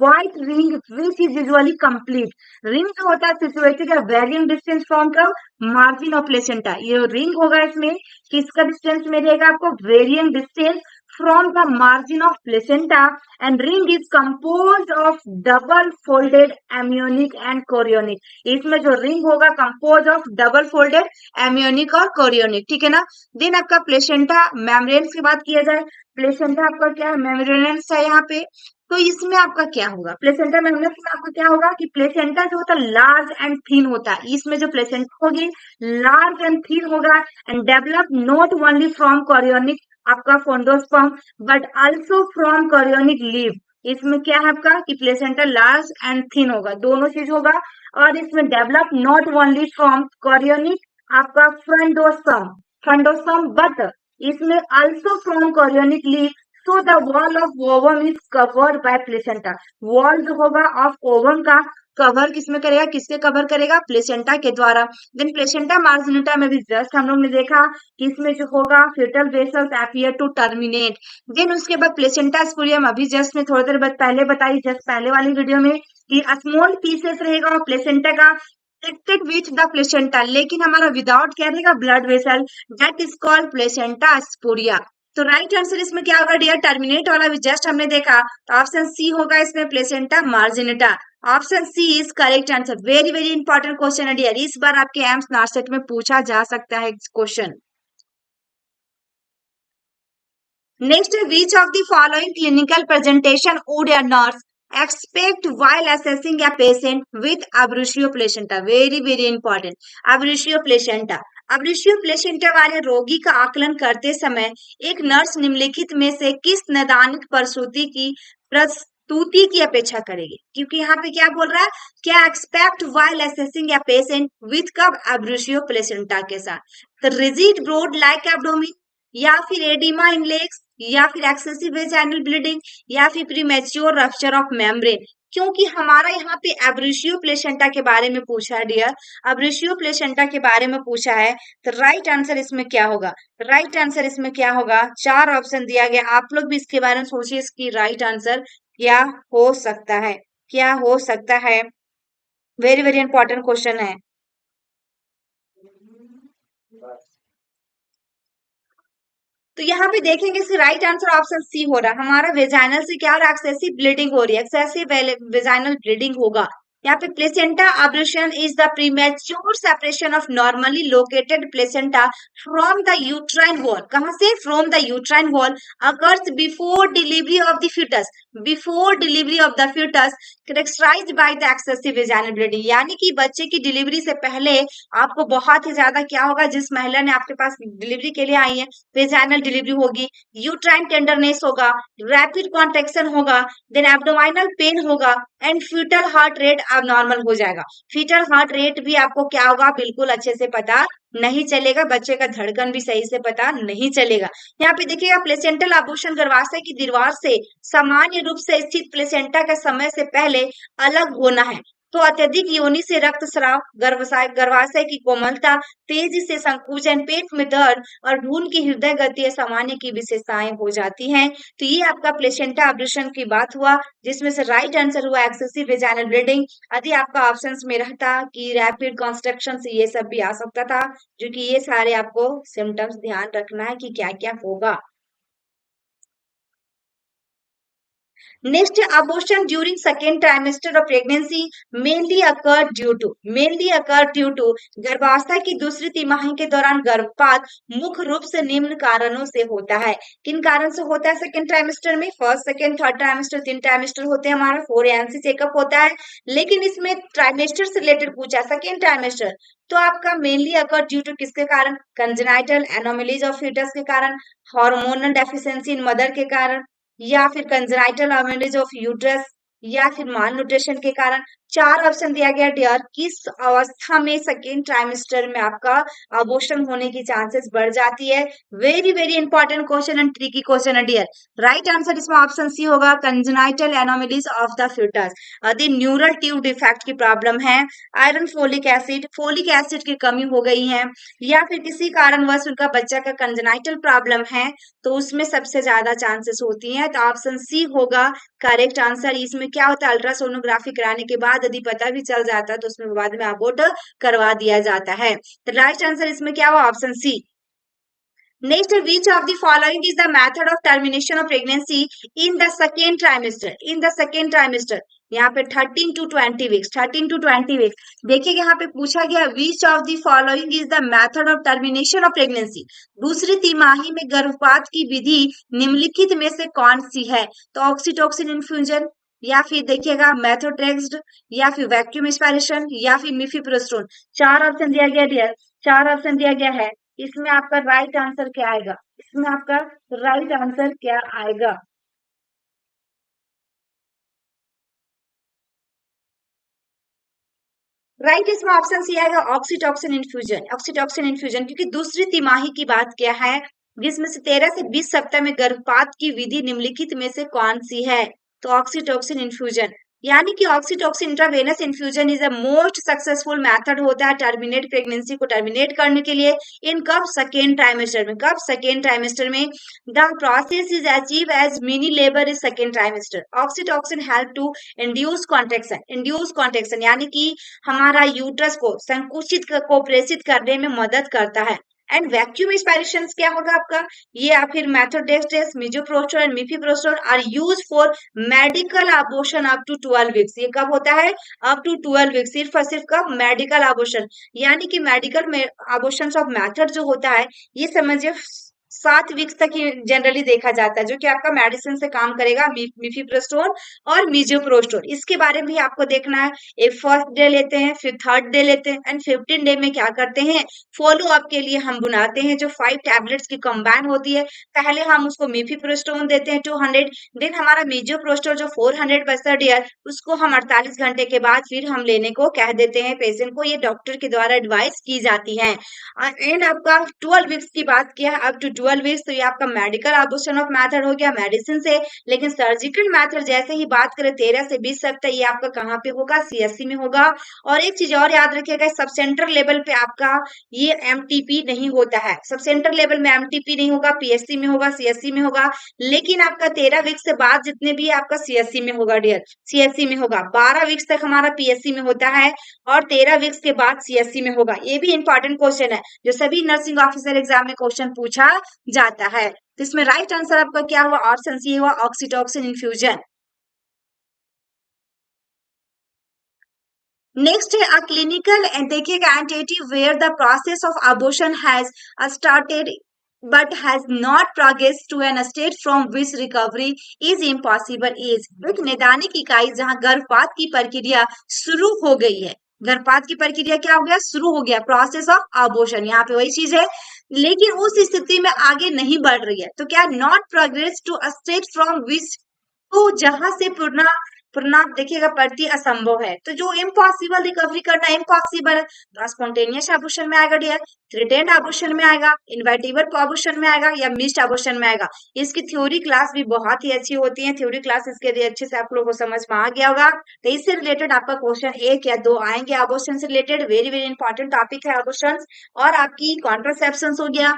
white ring which is usually complete. Ring जो होता है सिचुएटेड है varying distance from the margin of placenta. ये रिंग होगा इसमें किसका डिस्टेंस में रहेगा? आपको varying distance from the margin of placenta, and ring is composed of double folded amniotic and chorionic। इसमें जो रिंग होगा composed of double folded amniotic और chorionic, ठीक है ना। देन आपका प्लेसेंटा मेम्ब्रेन्स की बात किया जाए, प्लेसेंटा आपका क्या है? मेम्ब्रेन्स है यहाँ पे। तो इसमें आपका क्या होगा? प्लेसेंटा मेम्ब्रेन्स में आपका क्या होगा कि प्लेसेंटा जो होता है लार्ज एंड थिन होता है। इसमें जो प्लेसेंटा होगी लार्ज एंड थिन होगा and develop not only from chorionic आपका frondosum but also from chorionic laeve. इसमें क्या है आपका कि प्लेसेंटा लार्ज एंड थिन होगा, दोनों चीज होगा। और इसमें develop not only from chorionic आपका फ्रंडोस्पर्म, फ्रंडोस्पर्म बट इसमें आल्सो फ्रॉम कोरियोनिक लीव तो the wall of ovum is covered by placenta. Wall जो होगा ऑफ ओवम का कवर किसमें करेगा, किससे कवर करेगा, प्लेसेंटा के द्वारा। देन प्लेसेंटा मार्जिनिटा में भी जस्ट हम लोग ने देखा कि इसमें जो होगा fetal vessels appear to terminate. Then उसके बाद प्लेसेंटा स्पूरियम अभी जस्ट में थोड़ी देर बाद पहले बताई, जस्ट पहले वाली वीडियो में, कि स्मॉल पीसेस रहेगा प्लेसेंटा का connected with the placenta, लेकिन हमारा विदाउट क्या रहेगा, blood vessel, that is called placenta spuria. तो राइट आंसर इसमें क्या होगा डियर, टर्मिनेट वाला भी जस्ट हमने देखा, तो ऑप्शन सी होगा इसमें placenta marginata. Option C is correct answer. Very very important question है डियर, इस बार आपके एम्स नार्सेट में पूछा जा सकता है question. Next, which of the following clinical presentation would a nurse expect while assessing a patient with abruptio placenta? Very very important. abruptio placenta, abruptio placenta वाले रोगी का आकलन करते समय एक नर्स निम्नलिखित में से किस नैदानिक प्रसूति की प्रस्तुति की अपेक्षा करेगी? क्योंकि यहाँ पे क्या बोल रहा है, क्या expect while assessing a patient with कब एब्रूशियो प्लेसेंटा के साथ, तो रिजिड ब्रोड लाइक एब्डोमिन, या फिर एडिमा इन लेग्स, या फिर एक्सेसिव वेजाइनल ब्लीडिंग, या फिर प्रीमेच्योर रप्चर ऑफ मेम्ब्रेन। क्योंकि हमारा यहाँ पे एब्रूशियो प्लेसेंटा के बारे में पूछा है डियर, एब्रूशियो प्लेसेंटा के बारे में पूछा है, तो राइट आंसर इसमें क्या होगा, राइट आंसर इसमें क्या होगा, चार ऑप्शन दिया गया, आप लोग भी इसके बारे में सोचिए इसकी राइट आंसर क्या हो सकता है, क्या हो सकता है। वेरी वेरी इंपॉर्टेंट क्वेश्चन है। तो यहाँ पे देखेंगे इसका राइट आंसर ऑप्शन सी हो रहा है, हमारा वेजाइनल से क्या हो रहा है, एक्सेसिव ब्लीडिंग हो रही है, एक्सेसिव वेजाइनल ब्लीडिंग होगा। यहाँ पे placenta abruption is the premature separation of normally located placenta from the uterine wall. कहाँ से, from the uterine wall, occurs before delivery of the fetus, before delivery of the fetus, characterized by the excessive vaginal bleeding. यानी कि बच्चे की delivery से पहले आपको बहुत ही ज्यादा क्या होगा, जिस महिला ने आपके पास डिलीवरी के लिए आई है, वेजाइनल डिलीवरी होगी, यूट्राइन टेंडरनेस होगा, रैपिड कॉन्ट्रेक्शन होगा, देन एब्डोमिनल पेन होगा, एंड फीटल हार्ट रेट अब नॉर्मल हो जाएगा। फीटल हार्ट रेट भी आपको क्या होगा, बिल्कुल अच्छे से पता नहीं चलेगा, बच्चे का धड़कन भी सही से पता नहीं चलेगा। यहाँ पे देखिएगा प्लेसेंटल आभूषण गर्भाशय की दीवार से सामान्य रूप से स्थित प्लेसेंटा का समय से पहले अलग होना है। तो अत्यधिक योनि से रक्तस्राव, गर्भाशय की कोमलता, तेजी से संकुचन, पेट में दर्द और भ्रूण की हृदय गति सामान्य की विशेषताएं हो जाती हैं। तो ये आपका प्लेसेंटा अब्रेशन की बात हुआ, जिसमें से राइट आंसर हुआ एक्सेसिव वेजाइनल ब्लीडिंग। यदि आपका ऑप्शंस में रहता कि रैपिड कंस्ट्रक्शन से ये सब भी आ सकता था, जो कि ये सारे आपको सिम्टम्स ध्यान रखना है कि क्या क्या होगा। Next, abortion during second trimester of pregnancy mainly occur due to गर्भावस्था की दूसरी तिमाही के दौरान गर्भपात मुख्य रूप से निम्न कारणों से होता है। किन कारण से होता है सेकेंड ट्राइमेस्टर में, फर्स्ट सेकेंड थर्ड ट्राइमेस्टर तीन ट्राइमेस्टर होते हैं, हमारा 4 एएनसी चेकअप होता है, लेकिन इसमें ट्राइमेस्टर से रिलेटेड पूछा सेकेंड ट्राइमेस्टर, तो आपका मेनली अकर ड्यू टू किसके कारण, कंजेनाइटल एनोमलीज ऑफ फीटस के कारण, हार्मोनल डेफिशिएंसी इन मदर के कारण, या फिर कंजेनाइटल एनोमलीज ऑफ यूट्रस, या फिर माल न्यूट्रिशन के कारण। चार ऑप्शन दिया गया डियर, किस अवस्था में सेकेंड ट्राइमेस्टर में आपका अबॉर्शन होने की चांसेस बढ़ जाती है। Very very important question and tricky question है डियर। राइट आंसर इसमें ऑप्शन सी होगा, congenital anomalies of the fetus. यदि न्यूरल ट्यूब डिफेक्ट की प्रॉब्लम है, आयरन फोलिक एसिड की कमी हो गई है, या फिर किसी कारणवश उनका बच्चा का कंजेनाइटल प्रॉब्लम है, तो उसमें सबसे ज्यादा चांसेस होती हैं। तो ऑप्शन सी होगा करेक्ट आंसर। इसमें क्या होता है, अल्ट्रासोनोग्राफी कराने के बाद यदि पता भी चल जाता है तो उसमें बाद में अबॉर्ट करवा दिया जाता है। तो राइट आंसर इसमें क्या हुआ, option C. Next, which of the following is the method of termination of pregnancy in the second trimester? In the second trimester, यहाँ पे 13 to 20 वीक्स, 13 to 20 वीक्स। देखिए यहाँ पे पूछा गया which of the following is the method of termination of pregnancy? दूसरी तिमाही में गर्भपात की विधि निम्नलिखित में से कौन सी है? तो ऑक्सीटोसिन इन्फ्यूजन, या फिर देखिएगा मेथोट्रेक्स्ड, या फिर वैक्यूम एस्पायरेशन, या फिर मिफिप्रोस्टोन। चार ऑप्शन दिया गया डियर, चार ऑप्शन दिया गया है। इसमें आपका राइट आंसर क्या आएगा, इसमें आपका राइट आंसर क्या आएगा? राइट इसमें ऑप्शन सी आएगा ऑक्सीटोसिन इन्फ्यूजन, ऑक्सीटोसिन इन्फ्यूजन, क्योंकि दूसरी तिमाही की बात क्या है, जिसमें से 13 से 20 सप्ताह में गर्भपात की विधि निम्नलिखित में से कौन सी है? तो ऑक्सीटोसिन इन्फ्यूजन, यानी कि oxytocin intravenous infusion is the most successful method होता है टर्मिनेट प्रेगनेंसी को टर्मिनेट करने के लिए। इन कब? सेकेंड ट्राइमेस्टर में। कब? सेकेंड ट्राइमेस्टर में। The process is achieve as mini labour is second trimester. Oxytocin help to induce contraction यानी कि हमारा यूट्रस को संकुचित को प्रेषित करने में मदद करता है। एंड वैक्यूम एस्पायरेशन क्या होगा आपका? ये या फिर methotrexate, misoprostol and mifepristone are use for medical abortion up to 12 weeks. ये कब होता है? Up to 12 weeks. सिर्फ और सिर्फ कब? मेडिकल अबॉर्शन, यानी कि मेडिकल में अबॉर्शन ऑफ मेथड जो होता है ये समझिए 7 वीक्स तक ही जनरली देखा जाता है, जो कि आपका मेडिसिन से काम करेगा, मिफीप्रोस्टोल और मिजोप्रोस्टोल। इसके बारे में भी आपको देखना है। एक फर्स्ट डे लेते हैं, फिर थर्ड डे लेते हैं, एंड 15 डे में क्या करते हैं? फॉलो अप के लिए हम बनाते हैं जो 5 टैबलेट्स की कंबाइन होती है। पहले हम उसको मिफीप्रोस्टोल देते हैं 200, देन हमारा मिजोप्रोस्टोल जो 400 बचता है डियर, उसको हम 48 घंटे के बाद फिर हम लेने को कह देते हैं पेशेंट को। ये डॉक्टर के द्वारा एडवाइस की जाती है। एंड आपका 12 वीक्स की बात किया है, अप टू 12 वीक्स, तो ये आपका मेडिकल अबॉर्शन ऑफ मेथड हो गया मेडिसिन से। लेकिन सर्जिकल मेथड जैसे ही बात करें 13 से 20 सप्ताह, ये आपका कहाँ पे होगा? सीएससी में होगा। और एक चीज और याद रखिएगा, सब सेंटर लेवल पे आपका ये एमटीपी नहीं होता है। सब सेंटर लेवल में एमटीपी नहीं होगा, पीएससी में होगा, सीएससी में होगा। लेकिन आपका 13 वीक्स से बाद जितने भी आपका सीएससी में होगा डियर, सीएससी में होगा। 12 वीक्स तक हमारा पीएससी में होता है और 13 वीक्स के बाद सीएससी में होगा। ये भी इंपॉर्टेंट क्वेश्चन है जो सभी नर्सिंग ऑफिसर एग्जाम में क्वेश्चन पूछा जाता है। तो इसमें राइट आंसर आपका क्या हुआ? ऑप्शन सी हुआ, ऑक्सीटोसिन इन्फ्यूजन। नेक्स्ट है अ क्लिनिकल देखिएगा entity where the process of abortion has started but has not progress to an state from which recovery is impossible is. एक नैदानिक इकाई जहां गर्भपात की प्रक्रिया शुरू हो गई है, गर्भपात की प्रक्रिया क्या हो गया? शुरू हो गया, प्रोसेस ऑफ अबॉर्शन, यहाँ पे वही चीज है, लेकिन उस स्थिति में आगे नहीं बढ़ रही है। तो क्या? Not progress to a state from which, तो जहां से पूर्णा पूर्णा देखिएगा प्रति असंभव है, तो जो इम्पॉसिबल रिकवरी करना इम्पॉसिबल है, तो स्पॉन्टेनियस अबॉर्शन में आएगा डियर, थ्रेटेंड अबॉर्शन में आएगा, इनवाइटेबल अबॉर्शन में आएगा, या मिस्ड अबॉर्शन में आएगा। इसकी थ्योरी क्लास भी बहुत ही अच्छी होती है, थ्योरी क्लास इसके लिए अच्छे से आप लोगों को समझ में आ गया होगा। तो इससे रिलेटेड आपका क्वेश्चन 1 या 2 आएंगे अबॉर्शन से related. Very very important topic है अबॉर्शन। और आपकी कॉन्ट्रासेप्शन हो गया,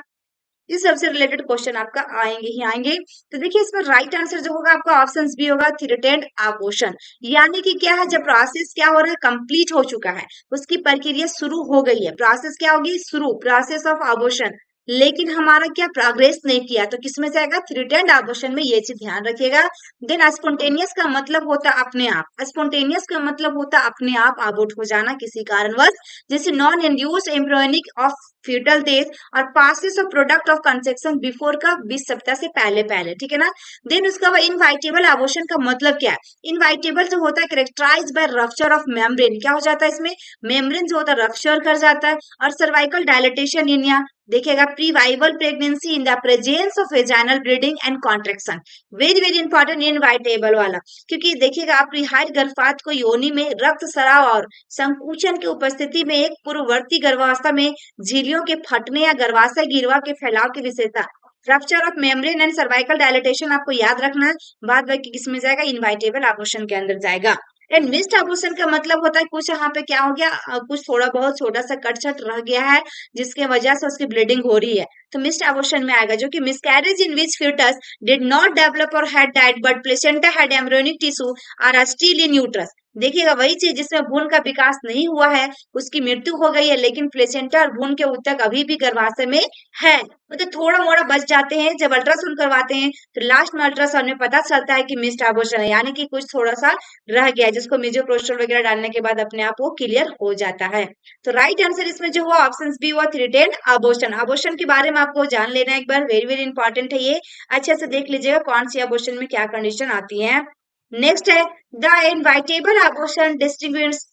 इस सबसे रिलेटेड क्वेश्चन आपका आएंगे ही आएंगे। तो देखिए इसमें राइट आंसर जो होगा आपका ऑप्शन बी होगा, थ्रेटेंड अबॉर्शन। यानी कि क्या है? जब प्रोसेस क्या हो रहा है? कंप्लीट हो चुका है, उसकी प्रक्रिया शुरू हो गई है, प्रोसेस क्या होगी? शुरू, प्रोसेस ऑफ अबॉर्शन, लेकिन हमारा क्या प्रोग्रेस नहीं किया, तो किसमें से आएगा? थ्रेटेंड अबॉर्शन में। ये चीज ध्यान रखिएगा। देन स्पॉन्टेनियस का मतलब होता है अपने आप, स्पॉन्टेनियस का मतलब होता है अपने आप अबॉर्ट हो जाना किसी कारणवश, जैसे non induced embryonic of fetal death और passage of product of conception before का 20 सप्ताह से पहले पहले, ठीक है ना। देन उसका बाद इनवाइटेबल अबॉर्शन का मतलब क्या है? इनवाइटेबल जो होता है characterized by rupture of membrane, क्या हो जाता है इसमें? मेम्ब्रेन जो होता है रप्चर कर जाता है। और सर्वाइकल डायलेटेशन इन या देखिएगा previable pregnancy in the presence of vaginal bleeding and contraction. Very very important inevitable वाला, क्योंकि देखिएगा आप रिहाइड गर्भपात को योनि में रक्त स्राव और संकुचन की उपस्थिति में एक पूर्ववर्ती गर्भावस्था में झिल्लियों के फटने या गर्भाशय गिरवा के फैलाव की विशेषता। Rupture of membrane and cervical dilatation आपको याद रखना है, बाद बाकी किसमें जाएगा? इनवाइटेबल अबॉर्शन के अंदर जाएगा। एंड मिस्ड अबॉर्शन का मतलब होता है कुछ यहाँ पे क्या हो गया, कुछ थोड़ा बहुत छोटा सा कट छट रह गया है जिसके वजह से उसकी ब्लीडिंग हो रही है, तो मिस्ड अबॉर्शन में आएगा। जो कि miscarriage in which fetus did not develop और had died but placenta had embryonic tissue are still in uterus. देखिएगा वही चीज जिसमें भ्रूण का विकास नहीं हुआ है उसकी मृत्यु हो गई है, लेकिन प्लेसेंटा और भ्रूण के उत्तक अभी भी गर्भाशय में है, मतलब थोड़ा मोड़ा बच जाते हैं। जब अल्ट्रासाउंड करवाते हैं तो लास्ट में अल्ट्रासाउंड में पता चलता है कि मिस्ड अबॉर्शन है, यानी कि कुछ थोड़ा सा रह गया है, जिसको मिजोप्रोस्टोल वगैरह डालने के बाद अपने आप वो क्लियर हो जाता है। तो राइट आंसर इसमें जो हुआ ऑप्शन बी हुआ, थ्रेटेंड अबॉर्शन। अबॉर्शन के बारे में आपको जान लेना है एक बार, वेरी वेरी इंपॉर्टेंट है ये, अच्छे से देख लीजिएगा कौन सी अबॉर्शन में क्या कंडीशन आती है। नेक्स्ट है the inevitable abortion distinguished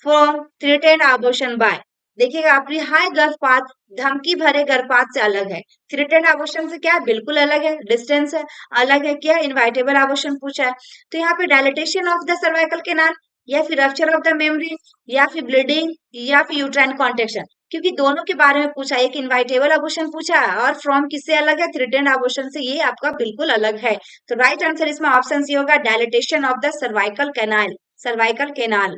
from threatened abortion by. देखिएगा आपकी हाई गर्भपात धमकी भरे गर्भपात से अलग है, थ्रेटेंड अबॉर्शन से क्या है? बिल्कुल अलग है, डिस्टेंस है अलग है। क्या? इनवाइटेबल अबॉर्शन पूछा है, तो यहाँ पे dilatation of the cervical canal, या फिर रप्चर ऑफ द मेम्ब्रेन, या फिर ब्लीडिंग, या फिर यूट्राइन कॉन्ट्रेक्शन। क्योंकि दोनों के बारे में पूछा, एक इनवाइटेबल अबॉर्शन पूछा है और फ्रॉम किससे अलग है, थ्रेटेंड अबॉर्शन से, ये आपका बिल्कुल अलग है। तो राइट आंसर इसमें ऑप्शन सी होगा, dilatation of the cervical canal, cervical canal.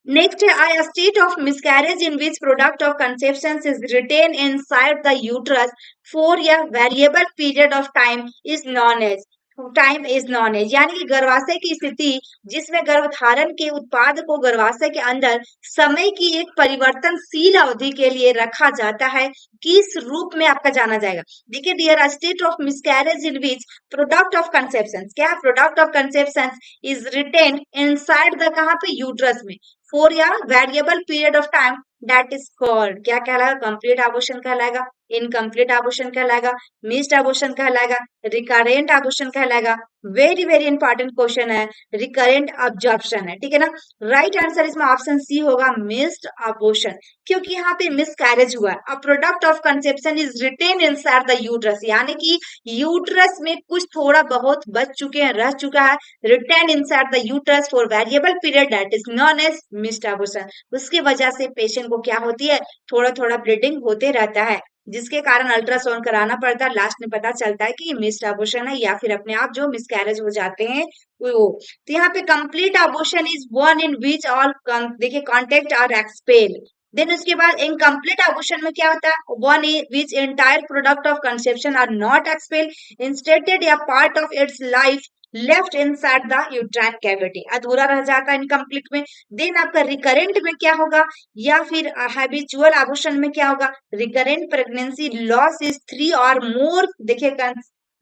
Next, a state of miscarriage in which product of conception is retained inside the uterus for a variable period of time is known as, यानी कि गर्भाशय की स्थिति जिसमें गर्भधारण के उत्पाद को गर्भाशय के अंदर समय की एक परिवर्तनशील अवधि के लिए रखा जाता है, किस रूप में आपका जाना जाएगा। देखिए dear, state of miscarriage in which product of conception, क्या product of conception is retain inside the, कहाँ पे, यूट्रस में, for a variable period of time, that is called, क्या कहलाएगा, कंप्लीट अबॉर्शन कहलाएगा, इनकम्प्लीट अबॉर्शन कहलाएगा, मिस्ड अबॉर्शन कहलाएगा, recurrent abortion कहलाएगा। वेरी वेरी इंपॉर्टेंट क्वेश्चन है, रिकरेंट अब्जॉर्प्शन है, ठीक है ना। राइट आंसर इसमें ऑप्शन सी होगा, मिस्ड अबॉर्शन, क्योंकि यहाँ पे मिसकैरेज हुआ है। A product of conception is retain inside the uterus, यानी कि यूट्रस में कुछ थोड़ा बहुत बच चुके हैं, रह चुका है, retain inside the uterus for variable period, that is known as missed abortion. उसकी वजह से पेशेंट को क्या होती है, थोड़ा थोड़ा ब्लीडिंग होते रहता है, जिसके कारण अल्ट्रासाउंड कराना पड़ता है, लास्ट में पता चलता है कि ये मिस्ड अबॉर्शन है या फिर अपने आप जो मिसकैरेज हो जाते हैं वो। तो यहाँ पे complete abortion is one in which all, देखिए कॉन्टेक्ट आर एक्सपेल। देन उसके बाद इनकम्प्लीट अबॉर्शन में क्या होता है, one which entire product of conception are not expel, instead a part of its life left inside the uterine cavity, अधूरा रह जाता है इनकम्प्लीट में। देन आपका रिकरेंट में क्या होगा, या फिर हैबिचुअल अबॉर्शन में क्या होगा, रिकरेंट प्रेगनेंसी लॉस इज 3 और मोर, देखिए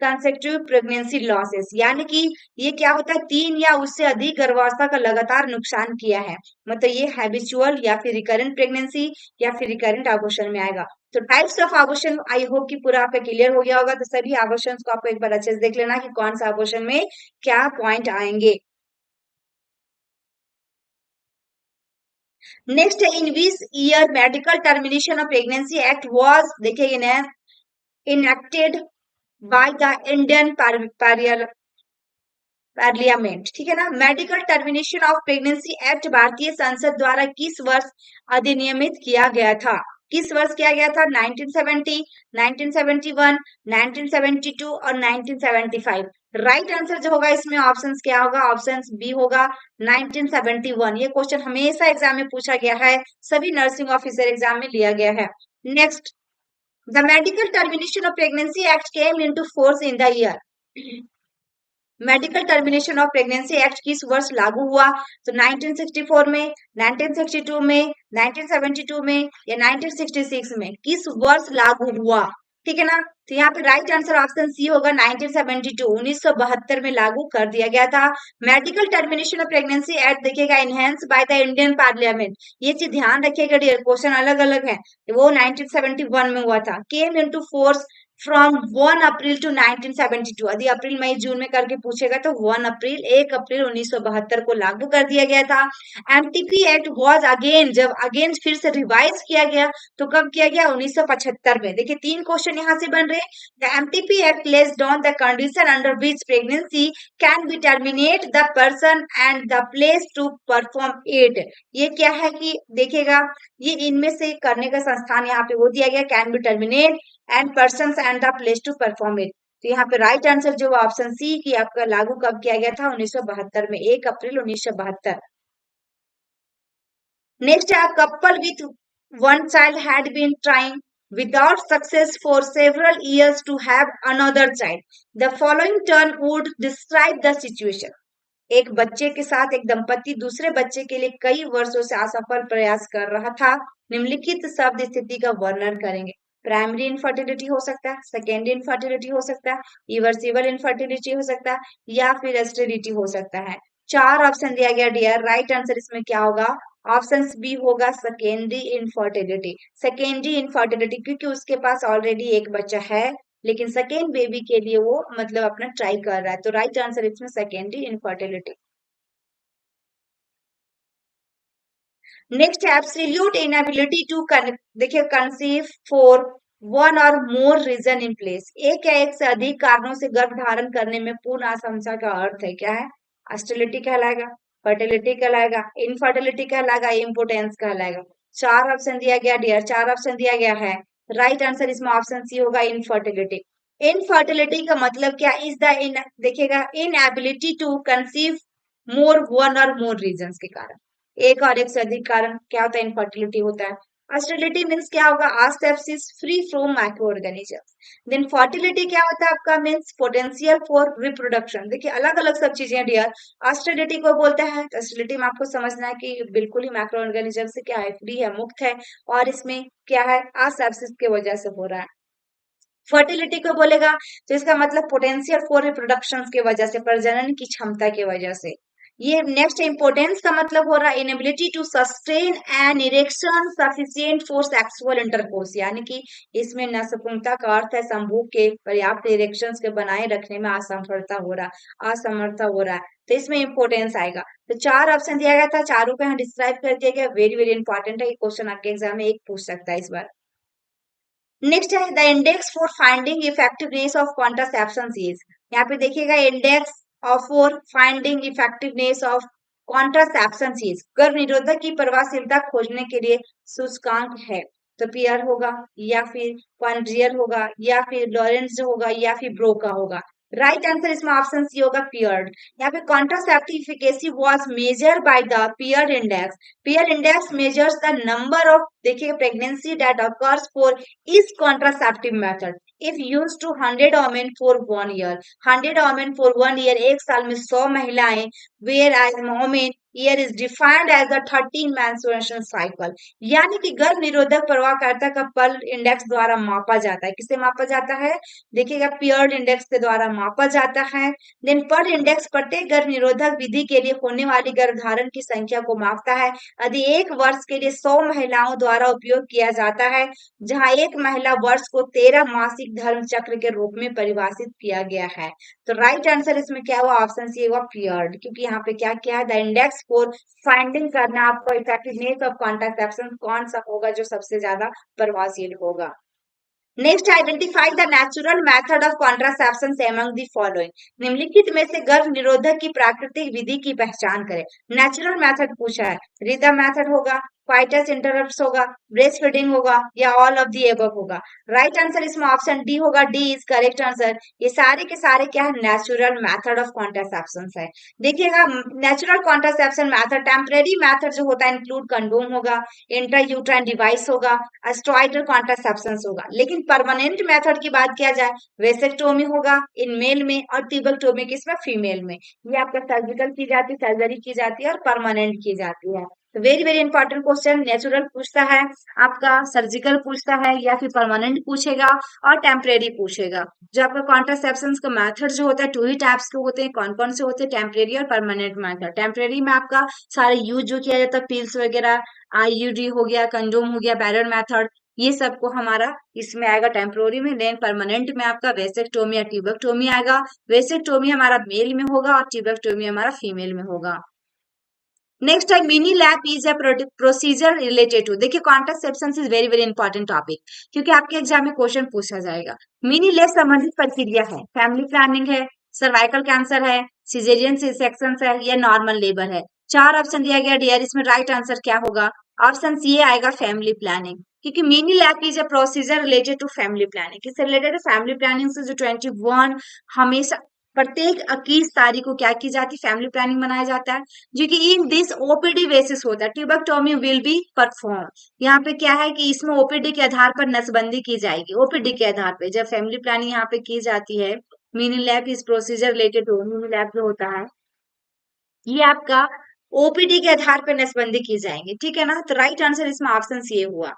कंसेक्टिव प्रेगनेंसी लॉसेस, यानी कि ये क्या होता है, 3 या उससे अधिक गर्भावस्था का लगातार नुकसान किया है, मतलब ये हैबिचुअल या फिर रिकरेंट प्रेगनेंसी या फिर रिकरेंट अबॉर्शन में आएगा। तो types of abortion I hope कि पूरा आपका क्लियर हो गया होगा। तो सभी अबॉर्शन को आपको एक बार अच्छे से देख लेना कि कौन सा अबॉर्शन में क्या पॉइंट आएंगे। Next, in which year medical termination of pregnancy act was, देखिए enacted by the Indian parliament, ठीक है ना। Medical termination of pregnancy act भारतीय संसद द्वारा किस वर्ष अधिनियमित किया गया था, किस वर्ष किया गया था, 1970, 1971, 1972 और 1975। राइट आंसर जो होगा इसमें ऑप्शंस क्या होगा, ऑप्शंस बी होगा 1971। ये क्वेश्चन हमेशा एग्जाम में पूछा गया है, सभी नर्सिंग ऑफिसर एग्जाम में लिया गया है। Next, the medical termination of pregnancy act came into force in the year, medical termination of pregnancy act किस वर्ष लागू हुआ, तो 1964 में, 1962 में, 1972 में या 1966 में, किस वर्ष लागू हुआ, ठीक है ना। तो यहाँ पे राइट आंसर ऑप्शन सी होगा 1972, 1972 में लागू कर दिया गया था। Medical termination of pregnancy act देखिएगा enhance by the Indian parliament, ये चीज ध्यान रखिएगा डियर, क्वेश्चन अलग अलग है, वो 1971 में हुआ था। Came into force from 1 April to 1972, यदि अप्रैल मई जून में करके पूछेगा तो 1 अप्रैल 1972 को लागू कर दिया गया था। एमटीपी एक्ट वाज अगेन, जब अगेन फिर से रिवाइज किया गया तो कब किया गया, 1975 में। देखिए 3 क्वेश्चन यहाँ से बन रहे हैं। The MTP act lays down the condition under which pregnancy can be terminate the person and the place to perform it, ये क्या है कि देखिएगा ये इनमें से करने का संस्थान यहाँ पे वो दिया गया, can be terminate and person and the place to perform it. तो यहाँ पे राइट आंसर जो ऑप्शन सी की आपका लागू कब किया गया था, 1972 में, 1 अप्रैल 1972। नेक्स्ट है, couple with one child had been trying without success for several years to have another child. The following turn would describe the situation. एक बच्चे के साथ एक दंपति दूसरे बच्चे के लिए कई वर्षों से असफल प्रयास कर रहा था, निम्नलिखित शब्द स्थिति का वर्णन करेंगे। प्राइमरी इनफर्टिलिटी हो सकता है, सेकेंडरी इनफर्टिलिटी हो सकता है, इवर्सिबल इनफर्टिलिटी हो सकता है या फिर स्टेरिलिटी हो सकता है। 4 ऑप्शन दिया गया डियर, राइट आंसर इसमें क्या होगा, ऑप्शन बी होगा सेकेंडरी इनफर्टिलिटी। सेकेंडरी इनफर्टिलिटी क्योंकि उसके पास ऑलरेडी एक बच्चा है लेकिन सेकेंड बेबी के लिए वो मतलब अपना ट्राई कर रहा है, तो राइट आंसर इसमें secondary infertility. Next, absolute inability to देखिए कंसीव फॉर वन और मोर रीजन इन प्लेस, एक या एक से अधिक कारणों से गर्भ धारण करने में पूर्ण असमता का अर्थ है, क्या है, अस्टिलिटी कहलाएगा, फर्टिलिटी कहलाएगा, इनफर्टिलिटी कहलाएगा, इम्पोर्टेंस कहलाएगा। चार ऑप्शन दिया गया डियर, चार ऑप्शन दिया गया है। राइट आंसर इसमें ऑप्शन सी होगा, इनफर्टिलिटी। इनफर्टिलिटी का मतलब क्या, इज द इन, देखिएगा, inability to conceive more one और मोर रीजंस के कारण, एक और एक से अधिक कारण क्या होता है, इनफर्टिलिटी होता है। स्टेरिलिटी मीन्स क्या होगा, asepsis free from microorganisms. Then fertility क्या होता है आपका, मीन्स पोटेंशियल फॉर रिप्रोडक्शन। देखिए अलग अलग सब चीजें डियर। स्टेरिलिटी को बोलते हैं, स्टेरिलिटी में आपको समझना है कि बिल्कुल ही माइक्रो ऑर्गेनिज्म से क्या है, फ्री है, मुक्त है, और इसमें क्या है, आसेप्सिस की वजह से हो रहा है। फर्टिलिटी को बोलेगा तो इसका मतलब पोटेंशियल फॉर रिप्रोडक्शन की वजह से, प्रजनन की क्षमता की वजह से। ये नेक्स्ट इम्पोर्टेंस का मतलब हो रहा है inability to sustain an erection sufficient for sexual intercourse, यानी कि इसमें नपुंसकता का अर्थ है संभोग के पर्याप्त इरेक्शंस के बनाए रखने में असमर्थता हो रहा, असमर्थ हो रहा है, तो इसमें इंपोर्टेंस आएगा। तो चार ऑप्शन दिया गया था, चारों को यहाँ डिस्क्राइब कर दिया गया, वेरी वेरी इंपॉर्टेंट है, ये क्वेश्चन आपके एग्जाम में एक पूछ सकता है इस बार। नेक्स्ट है the index for finding effectiveness of contraception is, यहाँ पे देखिएगा index of for finding effectiveness of contraception is, गर्भ निरोधक की प्रभावशीलता खोजने के लिए सूचकांक है। तो पियर होगा, या फिर क्वाड्रियल होगा, या फिर लॉरेंस होगा, या फिर ब्रोका होगा। राइट आंसर इसमें ऑप्शन सी होगा, पियर्ड। यहाँ पे contraceptive efficacy was measured by the Pearl index. Pearl index measures the number of, देखिए, pregnancy that occurs for each contraceptive method if used to 100 women for 1 year। 100 women for 1 year, एक साल में 100 महिलाएं, whereas women year is defined as the 13 menstruation cycle। यानी कि गर्भ निरोधक प्रवाहकर्ता का पल इंडेक्स द्वारा मापा जाता है, किससे मापा जाता है, देखिएगा पियर्ड इंडेक्स के द्वारा मापा जाता है। देन पर इंडेक्स प्रत्येक गर्भ निरोधक विधि के लिए होने वाली गर्भधारण की संख्या को मापता है। यदि एक वर्ष के लिए 100 महिलाओं द्वारा उपयोग किया जाता है, जहां एक महिला वर्ष को 13 मासिक धर्म चक्र के रूप में परिभाषित किया गया है। तो राइट आंसर इसमें क्या हुआ, ऑप्शन सी हुआ, पीरियड, क्योंकि यहाँ पे क्या किया है, द इंडेक्स फॉर फाइंडिंग करना आपको इफेक्टिवनेस ऑफ कॉन्ट्रासेप्शन कौन सा होगा जो सबसे ज्यादा प्रभावशील होगा। Next, identify the natural method of contraception among the following, निम्नलिखित में से गर्भ निरोधक की प्राकृतिक विधि की पहचान करें। नेचुरल मेथड पूछा है, रिदम मेथड होगा, फाइटस इंटरप्ट होगा, ब्रेस्ट फीडिंग होगा, या ऑल ऑफ दी एबव होगा। राइट आंसर इसमें ऑप्शन डी होगा, डी इज करेक्ट आंसर। ये सारे के सारे क्या है, नेचुरल मेथड ऑफ कॉन्ट्रासेप्शन है। देखिएगा natural contraception method, temporary method जो होता है इंक्लूड कंडोम होगा, इंट्रायूट्राइन डिवाइस होगा, एस्ट्रॉइडल कॉन्ट्रासेप्शन होगा। लेकिन परमानेंट मेथड की बात किया जाए, वेसेक्टोमी होगा इन मेल में, और ट्यूबेक्टोमी किसमें, फीमेल में। ये आपका सर्जिकल की जाती है, सर्जरी की जाती है, और परमानेंट की जाती है। तो very very important question, natural पूछता है आपका, सर्जिकल पूछता है, या फिर परमानेंट पूछेगा, और टेम्परेरी पूछेगा। जो आपका कॉन्ट्रासेप्शन का मेथड जो होता है, टू ही टाइप्स के होते हैं, कौन कौन से होते हैं, टेम्परेरी और परमानेंट मेथड। टेम्परेरी में आपका सारे यूज जो किया जाता है, पिल्स वगैरह, आईयूडी हो गया, कंडोम हो गया, बैरर मेथड, ये सबको हमारा इसमें आएगा टेम्पोररी में। देन परमानेंट में आपका वेसेक्टोमी या ट्यूबेक्टोमी आएगा। वेसेक्टोमी हमारा मेल में होगा, और ट्यूबेक्टोमी हमारा फीमेल में होगा। नेक्स्ट है mini lap is a procedure related to, देखिए contraception is very very important topic, क्योंकि आपके एग्जाम में क्वेश्चन पूछा जाएगा। मिनी लैप संबंधित प्रक्रिया है, फैमिली प्लानिंग है, सर्वाइकल कैंसर है, सिजेरियन सी सेक्शन है, या नॉर्मल लेबर है। चार ऑप्शन दिया गया डियर, इसमें राइट आंसर क्या होगा, ऑप्शन सी आएगा, फैमिली प्लानिंग। क्योंकि mini lap is a procedure related to family planning, किससे रिलेटेड है, फैमिली प्लानिंग से। जो 21 हमेशा प्रत्येक 21 तारीख को क्या की जाती है, फैमिली प्लानिंग मनाया जाता है, जो कि इन दिस ओपीडी बेसिस होता है। ट्यूबेक्टोमी विल बी परफॉर्म, यहाँ पे क्या है कि इसमें ओपीडी के आधार पर नसबंदी की जाएगी, ओपीडी के आधार पे जब फैमिली प्लानिंग यहाँ पे की जाती है। मिनी लैब इस procedure related to, mini lab जो होता है ये आपका ओपीडी के आधार पर नसबंदी की जाएंगी, ठीक है ना। तो राइट आंसर इसमें ऑप्शन सी हुआ।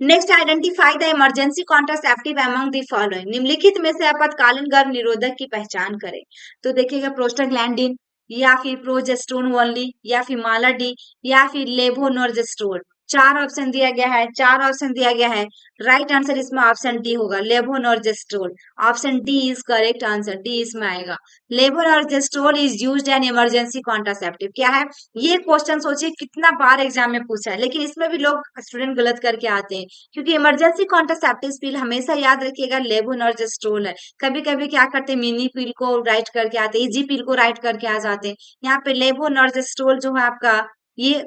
Next, identify the emergency contraceptive among the following, निम्नलिखित में से आपातकालीन गर्भ निरोधक की पहचान करें। तो देखिएगा प्रोस्टाग्लैंडिन, या फिर प्रोजेस्टेरोन ओनली, या फिर माला डी, या फिर लेवोनोर्जेस्ट्रोन। चार ऑप्शन दिया गया है, चार ऑप्शन दिया गया है। राइट आंसर इसमें ऑप्शन डी होगा, levonorgestrel. Option D is correct answer, D इसमें आएगा। Levonorgestrel is used an emergency contraceptive, क्या है ये क्वेश्चन, सोचिए कितना बार एग्जाम में पूछा है, लेकिन इसमें भी लोग स्टूडेंट गलत करके आते हैं, क्योंकि इमरजेंसी कॉन्ट्रासेप्टिव पिल हमेशा याद रखिएगा लेवोनोर्जेस्ट्रोल है। कभी कभी क्या करते हैं, मिनी पिल को राइट करके आते हैं, इजी पिल को राइट करके आ जाते हैं। यहाँ पे लेवोनोर्जेस्ट्रोल जो है आपका, ये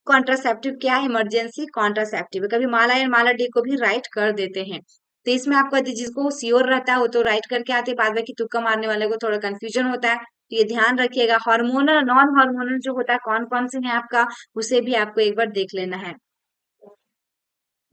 कॉन्ट्रासेप्टिव क्या है? Emergency contraceptive. कभी माला एन माला डी को भी राइट कर देते हैं। तो इसमें आपका जिसको श्योर रहता है वो तो राइट करके आते हैं, बाद में कि तुक्का मारने वाले को थोड़ा कंफ्यूजन होता है, तो ये ध्यान रखिएगा। हार्मोनल नॉन हार्मोनल जो होता है कौन कौन से हैं आपका, उसे भी आपको एक बार देख लेना है।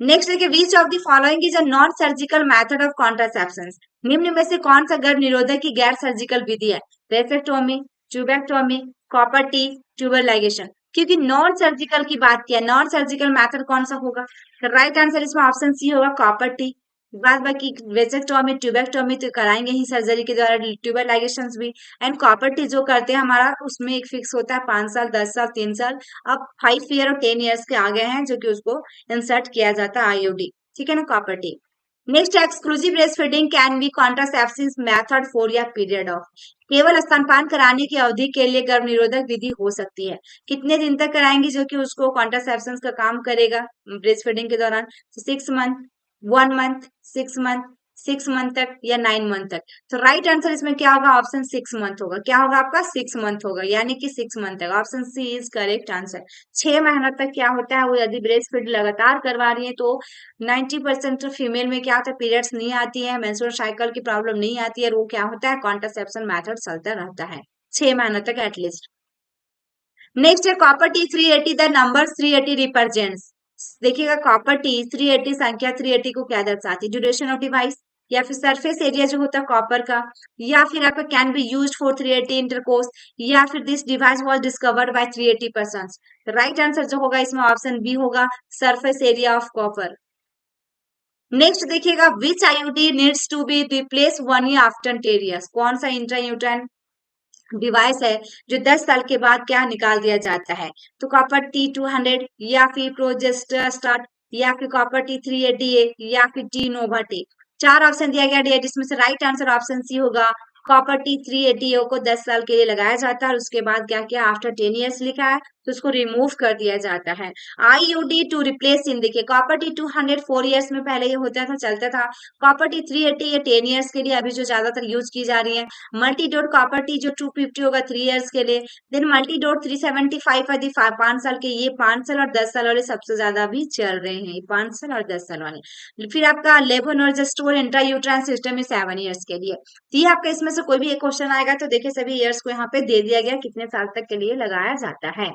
नेक्स्ट देखिए, which of the following is a non surgical method of contraception. निम्न में से कौन सा गर्भ निरोधक की गैर सर्जिकल विधि है? Vasectomy, tubectomy, copper T, tuber ligation. क्योंकि नॉन सर्जिकल की बात किया, नॉन सर्जिकल मेथड कौन सा होगा? राइट आंसर इसमें ऑप्शन सी होगा, कॉपर टी। बाद बाकी वेसेक्टोमी ट्यूबेक्टोमी तो कराएंगे ही सर्जरी के द्वारा, ट्यूबर लाइगेशन भी। एंड कॉपर टी जो करते हैं हमारा, उसमें एक फिक्स होता है 5 साल, 10 साल, 3 साल। अब 5 ईयर और 10 ईयर्स के आ गए हैं जो कि उसको इंसर्ट किया जाता है आईयूडी, ठीक है ना, copper T. Next, exclusive breast feeding can be contraceptive method for या पीरियड ऑफ। केवल स्तनपान कराने की अवधि के लिए गर्भ निरोधक विधि हो सकती है। कितने दिन तक कराएंगे जो कि उसको कॉन्ट्रासेप्शन का काम करेगा ब्रेस्ट फीडिंग के दौरान? 6 मंथ, 1 मंथ, 6 मंथ, 6 मंथ तक या 9 मंथ तक। तो राइट आंसर इसमें क्या होगा? ऑप्शन 6 मंथ होगा। क्या होगा आपका? 6 मंथ होगा, यानी कि 6 मंथ तक। Option C is correct answer. 6 महीना तक क्या होता है, वो यदि ब्रेस्ट फीड लगातार करवा रही है तो 90% फीमेल में क्या होता है, पीरियड्स नहीं आती है, मेंस्ट्रुअल साइकिल की प्रॉब्लम नहीं आती है, वो क्या होता है, कॉन्ट्रासेप्शन मेथड चलता रहता है 6 महीना तक एटलीस्ट। नेक्स्ट है copper T 380, the number 380 represents. देखिएगा, कॉपर टी 380 संख्या 380 को क्या दर्शाती है? ड्यूरेशन ऑफ डिवाइस, या फिर सरफेस एरिया जो होता है कॉपर का, या फिर आपका can be used for 380 intercourse, या फिर this device was discovered by 380 persons. Right answer जो होगा इसमें ऑप्शन बी होगा, surface area of copper. Next देखिएगा, which IUD needs to be replace 1 year after 10 years. कौन सा इंट्रायूट्राइन डिवाइस है जो 10 साल के बाद क्या निकाल दिया जाता है? तो कॉपर T200, या फिर प्रोजेस्टेरोन, या फिर कॉपर T380A, या फिर टी नोवा टी। 4 ऑप्शन दिया गया है, जिसमें से राइट आंसर ऑप्शन सी होगा, कॉपर T380A को 10 साल के लिए लगाया जाता है और उसके बाद क्या किया, आफ्टर 10 ईयर्स लिखा है तो उसको रिमूव कर दिया जाता है। आईयूडी टू रिप्लेस इन, देखिए कॉपर T200 4 ईयर्स में पहले ये होता था, चलता था। कॉपर T380 ये 10 ईयर्स के लिए अभी जो ज्यादातर यूज की जा रही है। मल्टी डोट कॉपर टी जो 250 होगा 3 ईयर्स के लिए। देन मल्टी डोट 375 है 5 साल के, ये 5 साल और 10 साल वाले सबसे ज्यादा भी चल रहे हैं, 5 साल और 10 साल वाले। फिर आपका लेवोनोर्जेस्टोर इंट्रायूट्राइन सिस्टम में 7 ईयर्स के लिए। तो ये आपका इसमें से कोई भी एक क्वेश्चन आएगा तो देखिए सभी ईयर्स को यहाँ पे दे दिया गया कितने साल तक के लिए लगाया जाता है।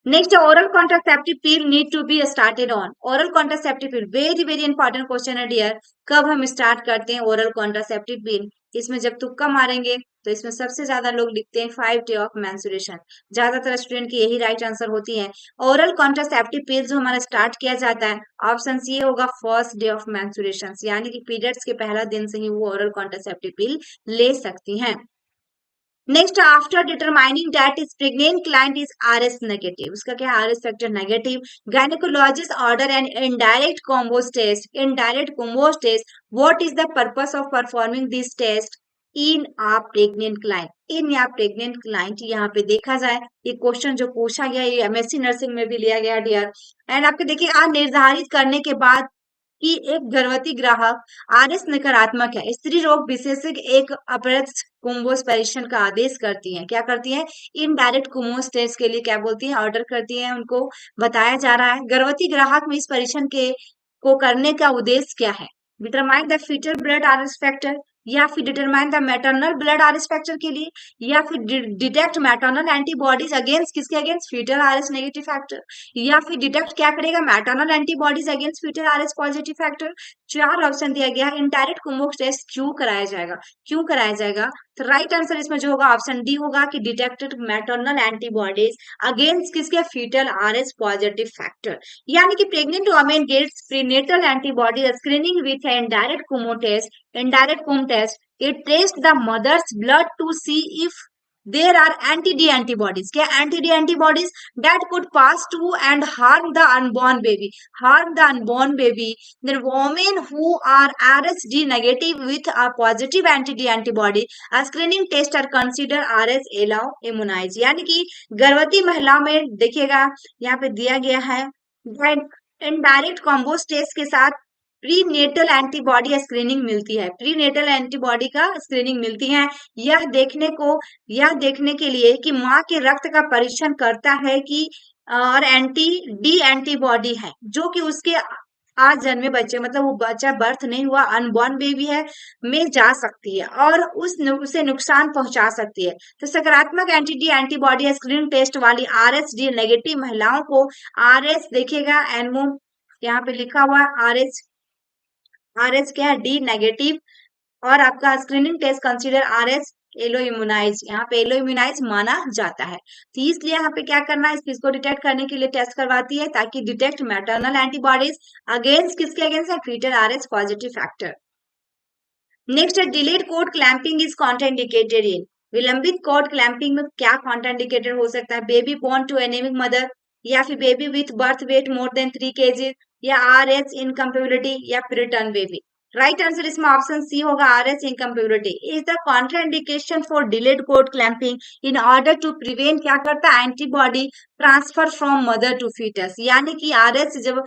Next, oral contraceptive pill need to be started on. Oral contraceptive pill very very important question है डियर। कब हम स्टार्ट करते हैं ओरल कॉन्ट्रासेप्टिव पिल? इसमें जब तुक्का मारेंगे तो इसमें सबसे ज्यादा लोग लिखते हैं 5 डे ऑफ मेंस्ट्रुएशन। ज्यादातर स्टूडेंट की यही राइट आंसर होती है। ओरल कॉन्ट्रासेप्टिव पिल जो हमारा स्टार्ट किया जाता है, ऑप्शन सी होगा फर्स्ट डे ऑफ मेंस्ट्रुएशन, यानी कि पीरियड्स के पहला दिन से ही वो ओरल कॉन्ट्रासेप्टिव पिल ले सकती हैं। Next, after determining that is pregnant client is Rh negative, उसका क्या Rh factor negative, gynaecologist order and indirect Coombs test. Indirect Coombs test, what is the purpose of performing this test in a pregnant client? In a pregnant client, यहाँ पे देखा जाए ये question जो पूछा गया ये एमएससी नर्सिंग में भी लिया गया डियर। एंड आपके देखिए निर्धारित करने के बाद कि एक गर्भवती ग्राहक आरएस नकारात्मक है, स्त्री रोग विशेषज्ञ एक अप्रत्यक्ष कुंभोज परीक्षण का आदेश करती हैं। क्या करती हैं? इनडायरेक्ट कुंभोज टेस्ट के लिए क्या बोलती हैं, ऑर्डर करती हैं। उनको बताया जा रहा है गर्भवती ग्राहक में इस परीक्षण के को करने का उद्देश्य क्या है? Determine the fetal blood RS factor, या फिर determine the maternal blood RS factor के लिए, या फिर डिटेक्ट मैटरनल एंटीबॉडीज अगेंस्ट किसके against? Fetal RS negative factor, या फिर डिटेक्ट क्या करेगा? Maternal antibodies against fetal RS positive factor. 4 option दिया गया है। इनडायरेक्ट कुंभोज टेस्ट क्यों कराया जाएगा? क्यों कराया जाएगा? तो राइट आंसर इसमें जो होगा ऑप्शन डी होगा कि डिटेक्टेड मैटरनल एंटीबॉडीज अगेंस्ट किसके? Fetal RS positive factor. यानी कि pregnant women gets prenatal antibody screening with indirect Kumo test. Indirect Kumo test, it tests the mother's blood to see if there are anti-D antibodies. क्या anti-D antibodies that could pass to and harm the unborn baby? Harm the unborn baby. Then women who are RSD negative with a positive anti-D antibody, a screening test are considered RS allow immunize. यानी कि गर्भवती महिला में देखिएगा यहाँ पे दिया गया है इनडायरेक्ट कॉम्बोज टेस्ट के साथ प्रीनेटल एंटीबॉडी स्क्रीनिंग मिलती है। प्रीनेटल एंटीबॉडी का स्क्रीनिंग मिलती है, यह देखने के लिए कि माँ के रक्त का परीक्षण करता है कि और डी एंटीबॉडी है जो कि उसके आज जन्मे बच्चे, मतलब वो बच्चा बर्थ नहीं हुआ अनबॉर्न बेबी है, में जा सकती है और उसे नुकसान पहुंचा सकती है। तो सकारात्मक एंटी एंटीबॉडी स्क्रीनिंग टेस्ट वाली RSD नेगेटिव महिलाओं को RS देखिएगा, एनमो यहाँ पे लिखा हुआ RS क्या है, डी नेगेटिव, और आपका screening test consider RS allo immunize, यहाँ पे एलो इम्यूनाइज माना जाता है। तो इसलिए यहाँ पे क्या करना है, इस चीज को डिटेक्ट करने के लिए टेस्ट करवाती है ताकि डिटेक्ट मैटरनल एंटीबॉडीज अगेंस्ट किसके अगेंस्ट है, fetal RS positive factor. Next है delayed cord clamping is contraindicated in, विलंबित कोड क्लैंपिंग में क्या कॉन्ट्राइंडिकेटेड हो सकता है, baby born to anaemic mother, या फिर baby with birth weight more than 3 kg, या RH इनकम्पेबिलिटी, या प्रीटर्न बेबी। राइट आंसर इसमें ऑप्शन सी होगा, RH incompatibility is the contraindication for delayed cord clamping in order to prevent, क्या करता है, antibody transfer from mother to fetus. यानी कि RH जब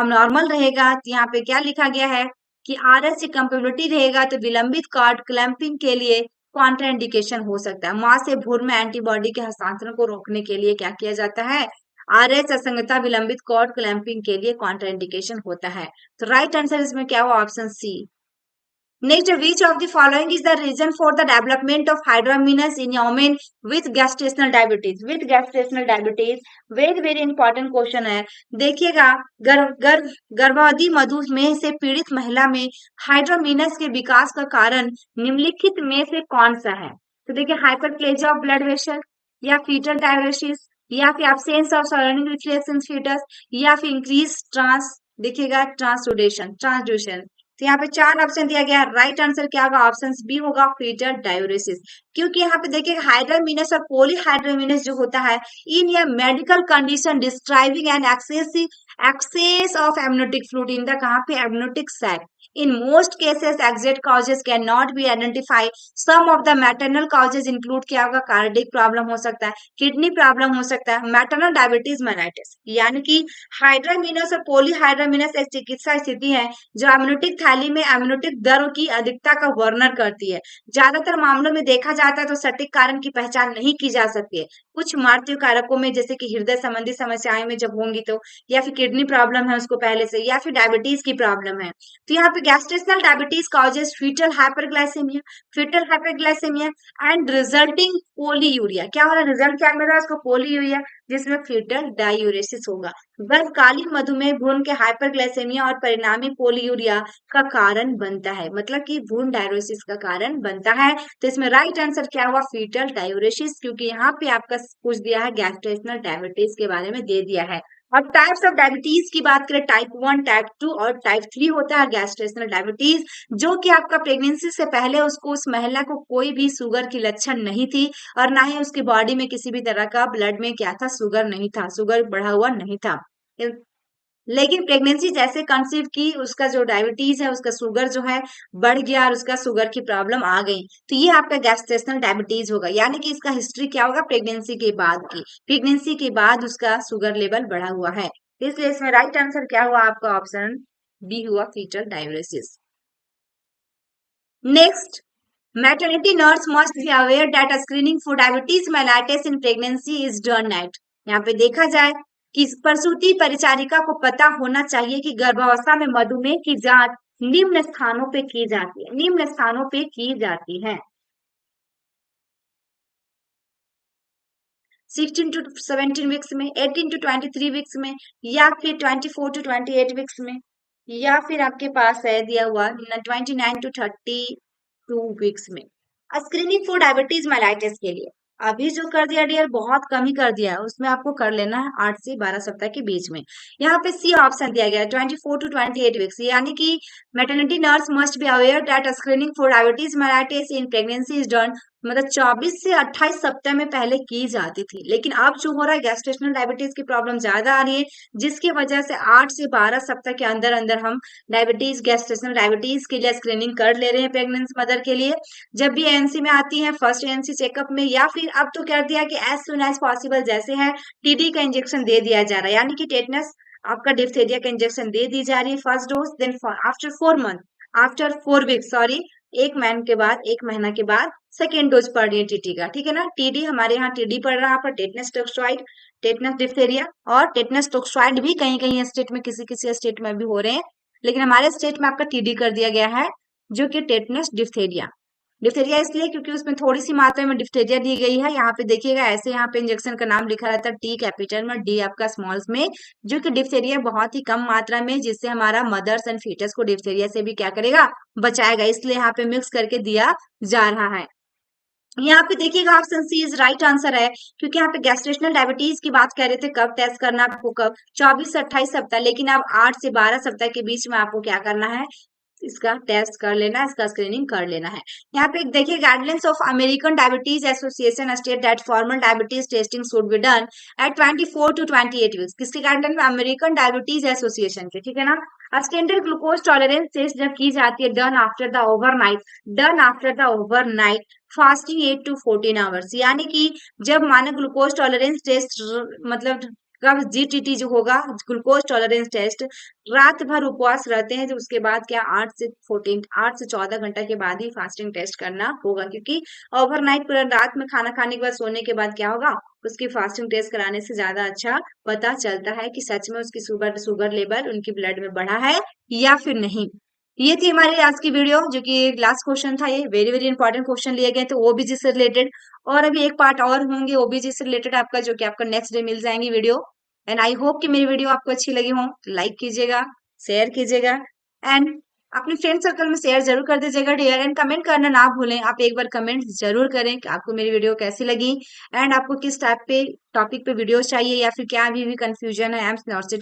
नॉर्मल रहेगा तो यहाँ पे क्या लिखा गया है कि RS कंपेबिलिटी रहेगा तो विलंबित कार्ड क्लैंपिंग के लिए कॉन्ट्राइंडिकेशन हो सकता है। मां से भ्रूण में एंटीबॉडी के हस्तांतरण को रोकने के लिए क्या किया जाता है, RS असंगता विलंबित कॉर्ड क्लैंपिंग के लिए कॉन्ट्राइंडिकेशन होता है। तो राइट आंसर इसमें क्या हुआ, option C. Next, which of the following is the reason for the development of hydrominus in women with gestational diabetes? With gestational diabetes, very important question है। देखिएगा, गर्भवती मधुमेह से पीड़ित महिला में हाइड्रोमिनस के विकास का कारण निम्नलिखित में से कौन सा है? तो देखिए, हाइपरप्लेजिया ऑफ ब्लड वेसल, या फीटल डायरेसिस, या फिर absence of surrounding reflex in fetus, या फिर इंक्रीज देखिएगा ट्रांसड्यूशन। तो यहाँ पे 4 ऑप्शन दिया गया है। राइट आंसर क्या होगा, ऑप्शन बी होगा, फीटल डायूरेसिस। क्योंकि यहाँ पे देखिए हाइड्रोमिनस और पॉलीहाइड्रोमिनस जो होता है, इन ये medical condition describing an excess of amniotic fluid in the कहाँ पे amniotic sac. In most cases, exact causes cannot be identified. Some of the maternal causes include क्या होगा, कार्डिक प्रॉब्लम हो सकता है, किडनी प्रॉब्लम हो सकता है, मैटरनल डायबिटीज मेलाइटिस। यानी कि हाइड्रोमिनस और पॉलीहाइड्रोमिनस एक चिकित्सा स्थिति है जो एमनियोटिक थैली में एमनियोटिक दर की अधिकता का वर्णन करती है। ज्यादातर मामलों में देखा जाता है तो सटीक कारण की पहचान नहीं की जा सकती है। कुछ मृत्यु कारकों में जैसे कि हृदय संबंधी समस्याएं में जब होंगी तो, या फिर किडनी प्रॉब्लम है उसको पहले से, या फिर डायबिटीज की प्रॉब्लम है। तो यहाँ पे gestational diabetes causes fetal hyperglycaemia and resulting polyuria. क्या हो रहा है, रिजल्ट क्या मिल रहा है उसको, पोलीयूरिया, जिसमें फीटल डायूरेसिस होगा। गर्भकालीन मधुमेह भ्रूण के हाइपरग्लाइसेमिया और परिणामी पोलीयूरिया का कारण बनता है, मतलब कि भ्रूण डायूरेसिस का कारण बनता है। तो इसमें राइट आंसर क्या हुआ, फीटल डायूरेसिस, क्योंकि यहाँ पे आपका पूछ दिया है गैस्ट्रेशनल डायबिटीज के बारे में दे दिया है। और टाइप्स ऑफ डायबिटीज की बात करें, टाइप 1, टाइप 2 और टाइप 3 होता है गैस्ट्रेशनल डायबिटीज, जो कि आपका प्रेगनेंसी से पहले उसको, उस महिला को कोई भी शुगर की लक्षण नहीं थी और ना ही उसकी बॉडी में किसी भी तरह का ब्लड में क्या था, शुगर नहीं था, शुगर बढ़ा हुआ नहीं था। लेकिन प्रेगनेंसी जैसे कंसीव की, उसका जो डायबिटीज है, उसका शुगर जो है बढ़ गया और उसका शुगर की प्रॉब्लम आ गई, तो ये आपका गैस्ट्रेशनल डायबिटीज होगा। यानी कि इसका हिस्ट्री क्या होगा, प्रेगनेंसी के बाद की, प्रेगनेंसी के बाद उसका शुगर लेवल बढ़ा हुआ है। इसलिए इसमें राइट आंसर क्या हुआ आपका, ऑप्शन बी हुआ, fetal diabetes. Next, maternity nurse must be aware that a screening for diabetes mellitus in pregnancy is done at, यहाँ पे देखा जाए कि प्रसूति परिचारिका को पता होना चाहिए कि गर्भावस्था में मधुमेह की जांच निम्न स्थानों पे की जाती है, निम्न स्थानों पे की जाती है। 16 to 17 वीक्स में, 18 to 23 वीक्स में, या फिर 24 to 28 वीक्स में, या फिर आपके पास है दिया हुआ 29 to 32 वीक्स में। स्क्रीनिंग फॉर डायबिटीज मेलाइटिस के लिए अभी जो कर दिया डियर, बहुत कम ही कर दिया है, उसमें आपको कर लेना है 8 से 12 सप्ताह के बीच में। यहाँ पे सी ऑप्शन दिया गया है 24 to 28 वीक्स, यानी कि maternity nurse must be aware that screening for diabetes mellitus in pregnancy is done, मतलब 24 से 28 सप्ताह में पहले की जाती थी, लेकिन अब जो हो रहा है गैस्ट्रेशनल डायबिटीज की प्रॉब्लम ज्यादा आ रही है, जिसकी वजह से 8 से 12 सप्ताह के अंदर अंदर हम डायबिटीज, गैस्ट्रेशनल डायबिटीज के लिए स्क्रीनिंग कर ले रहे हैं प्रेगनेंट मदर के लिए। जब भी एएनसी में आती है, फर्स्ट एएनसी चेकअप में, या फिर अब तो कर दिया कि एज सुन एज पॉसिबल, जैसे है टीडी का इंजेक्शन दे दिया जा रहा है, यानी कि टेटनस, आपका डिप्थेरिया का इंजेक्शन दे दी जा रही है first dose, then after 4 month, after 4 week, sorry, एक महीना के बाद सेकेंड डोज पड़ रही है टीटी का, ठीक है ना। टीडी हमारे यहाँ टीडी पड़ रहा है, पर टेटनस टोक्सोइड, टेटनस डिप्थेरिया और टेटनस टोक्साइड भी कहीं कहीं स्टेट में किसी स्टेट में भी हो रहे हैं, लेकिन हमारे स्टेट में आपका टीडी कर दिया गया है, जो कि टेटनस डिप्थेरिया। डिप्थेरिया इसलिए क्योंकि उसमें थोड़ी सी मात्रा में डिप्थेरिया दी गई है। यहाँ पे देखिएगा ऐसे यहाँ पे इंजेक्शन का नाम लिखा रहता है, टी कैपिटल में, डी आपका स्मॉल्स में, जो कि डिप्थेरिया बहुत ही कम मात्रा में, जिससे हमारा मदर्स एंड फीटस को डिप्थेरिया से भी क्या करेगा, बचाएगा, इसलिए यहाँ पे मिक्स करके दिया जा रहा है। यहाँ पे देखिएगा option C is right answer है, क्योंकि यहाँ पे गैस्ट्रेशनल डायबिटीज की बात कर रहे थे, कब टेस्ट करना आपको, कब 24 से 28 सप्ताह, लेकिन अब 8 से 12 सप्ताह के बीच में आपको क्या करना है, इसका टेस्ट कर लेना है, इसका स्क्रीनिंग कर लेना है। यहाँ पे देखिए guidelines of American diabetes association state that formal diabetes testing should be done at 24 to 28 weeks. किसके गाइडलाइन में, अमेरिकन डायबिटीज एसोसिएशन के, ठीक है ना। स्टैंडर्ड ग्लूकोज टॉलरेंस टेस्ट जब की जाती है, done after the overnight, done after the overnight fasting 8 to 14 hours, यानी कि जब मानक ग्लूकोज टॉलरेंस टेस्ट मतलब कब जीटीटी जो होगा, ग्लूकोज टॉलरेंस टेस्ट, रात भर उपवास रहते हैं, तो उसके बाद क्या 8 से 14 घंटा के बाद ही फास्टिंग टेस्ट करना होगा, क्योंकि ओवरनाइट पूरा रात में खाना खाने के बाद सोने के बाद क्या होगा, उसकी फास्टिंग टेस्ट कराने से ज्यादा अच्छा पता चलता है कि सच में उसकी शुगर लेवल उनकी ब्लड में बढ़ा है या फिर नहीं। ये थी हमारी आज की वीडियो, जो कि लास्ट क्वेश्चन था, ये वेरी वेरी इंपॉर्टेंट क्वेश्चन लिए गए थे ओबीजी से रिलेटेड, और अभी एक पार्ट और होंगे ओबीजी से रिलेटेड आपका, जो कि आपका नेक्स्ट डे मिल जाएंगी वीडियो। एंड आई होप कि मेरी वीडियो आपको अच्छी लगी हो, लाइक कीजिएगा, शेयर कीजिएगा, एंड अपने फ्रेंड सर्कल में शेयर जरूर कर दीजिएगा डियर, एंड कमेंट करना ना भूलें, आप एक बार कमेंट जरूर करें कि आपको मेरी वीडियो कैसी लगी, एंड आपको किस टाइप पे टॉपिक पे वीडियोस चाहिए, या फिर क्या अभी भी कंफ्यूजन है एम्स नॉर्सिट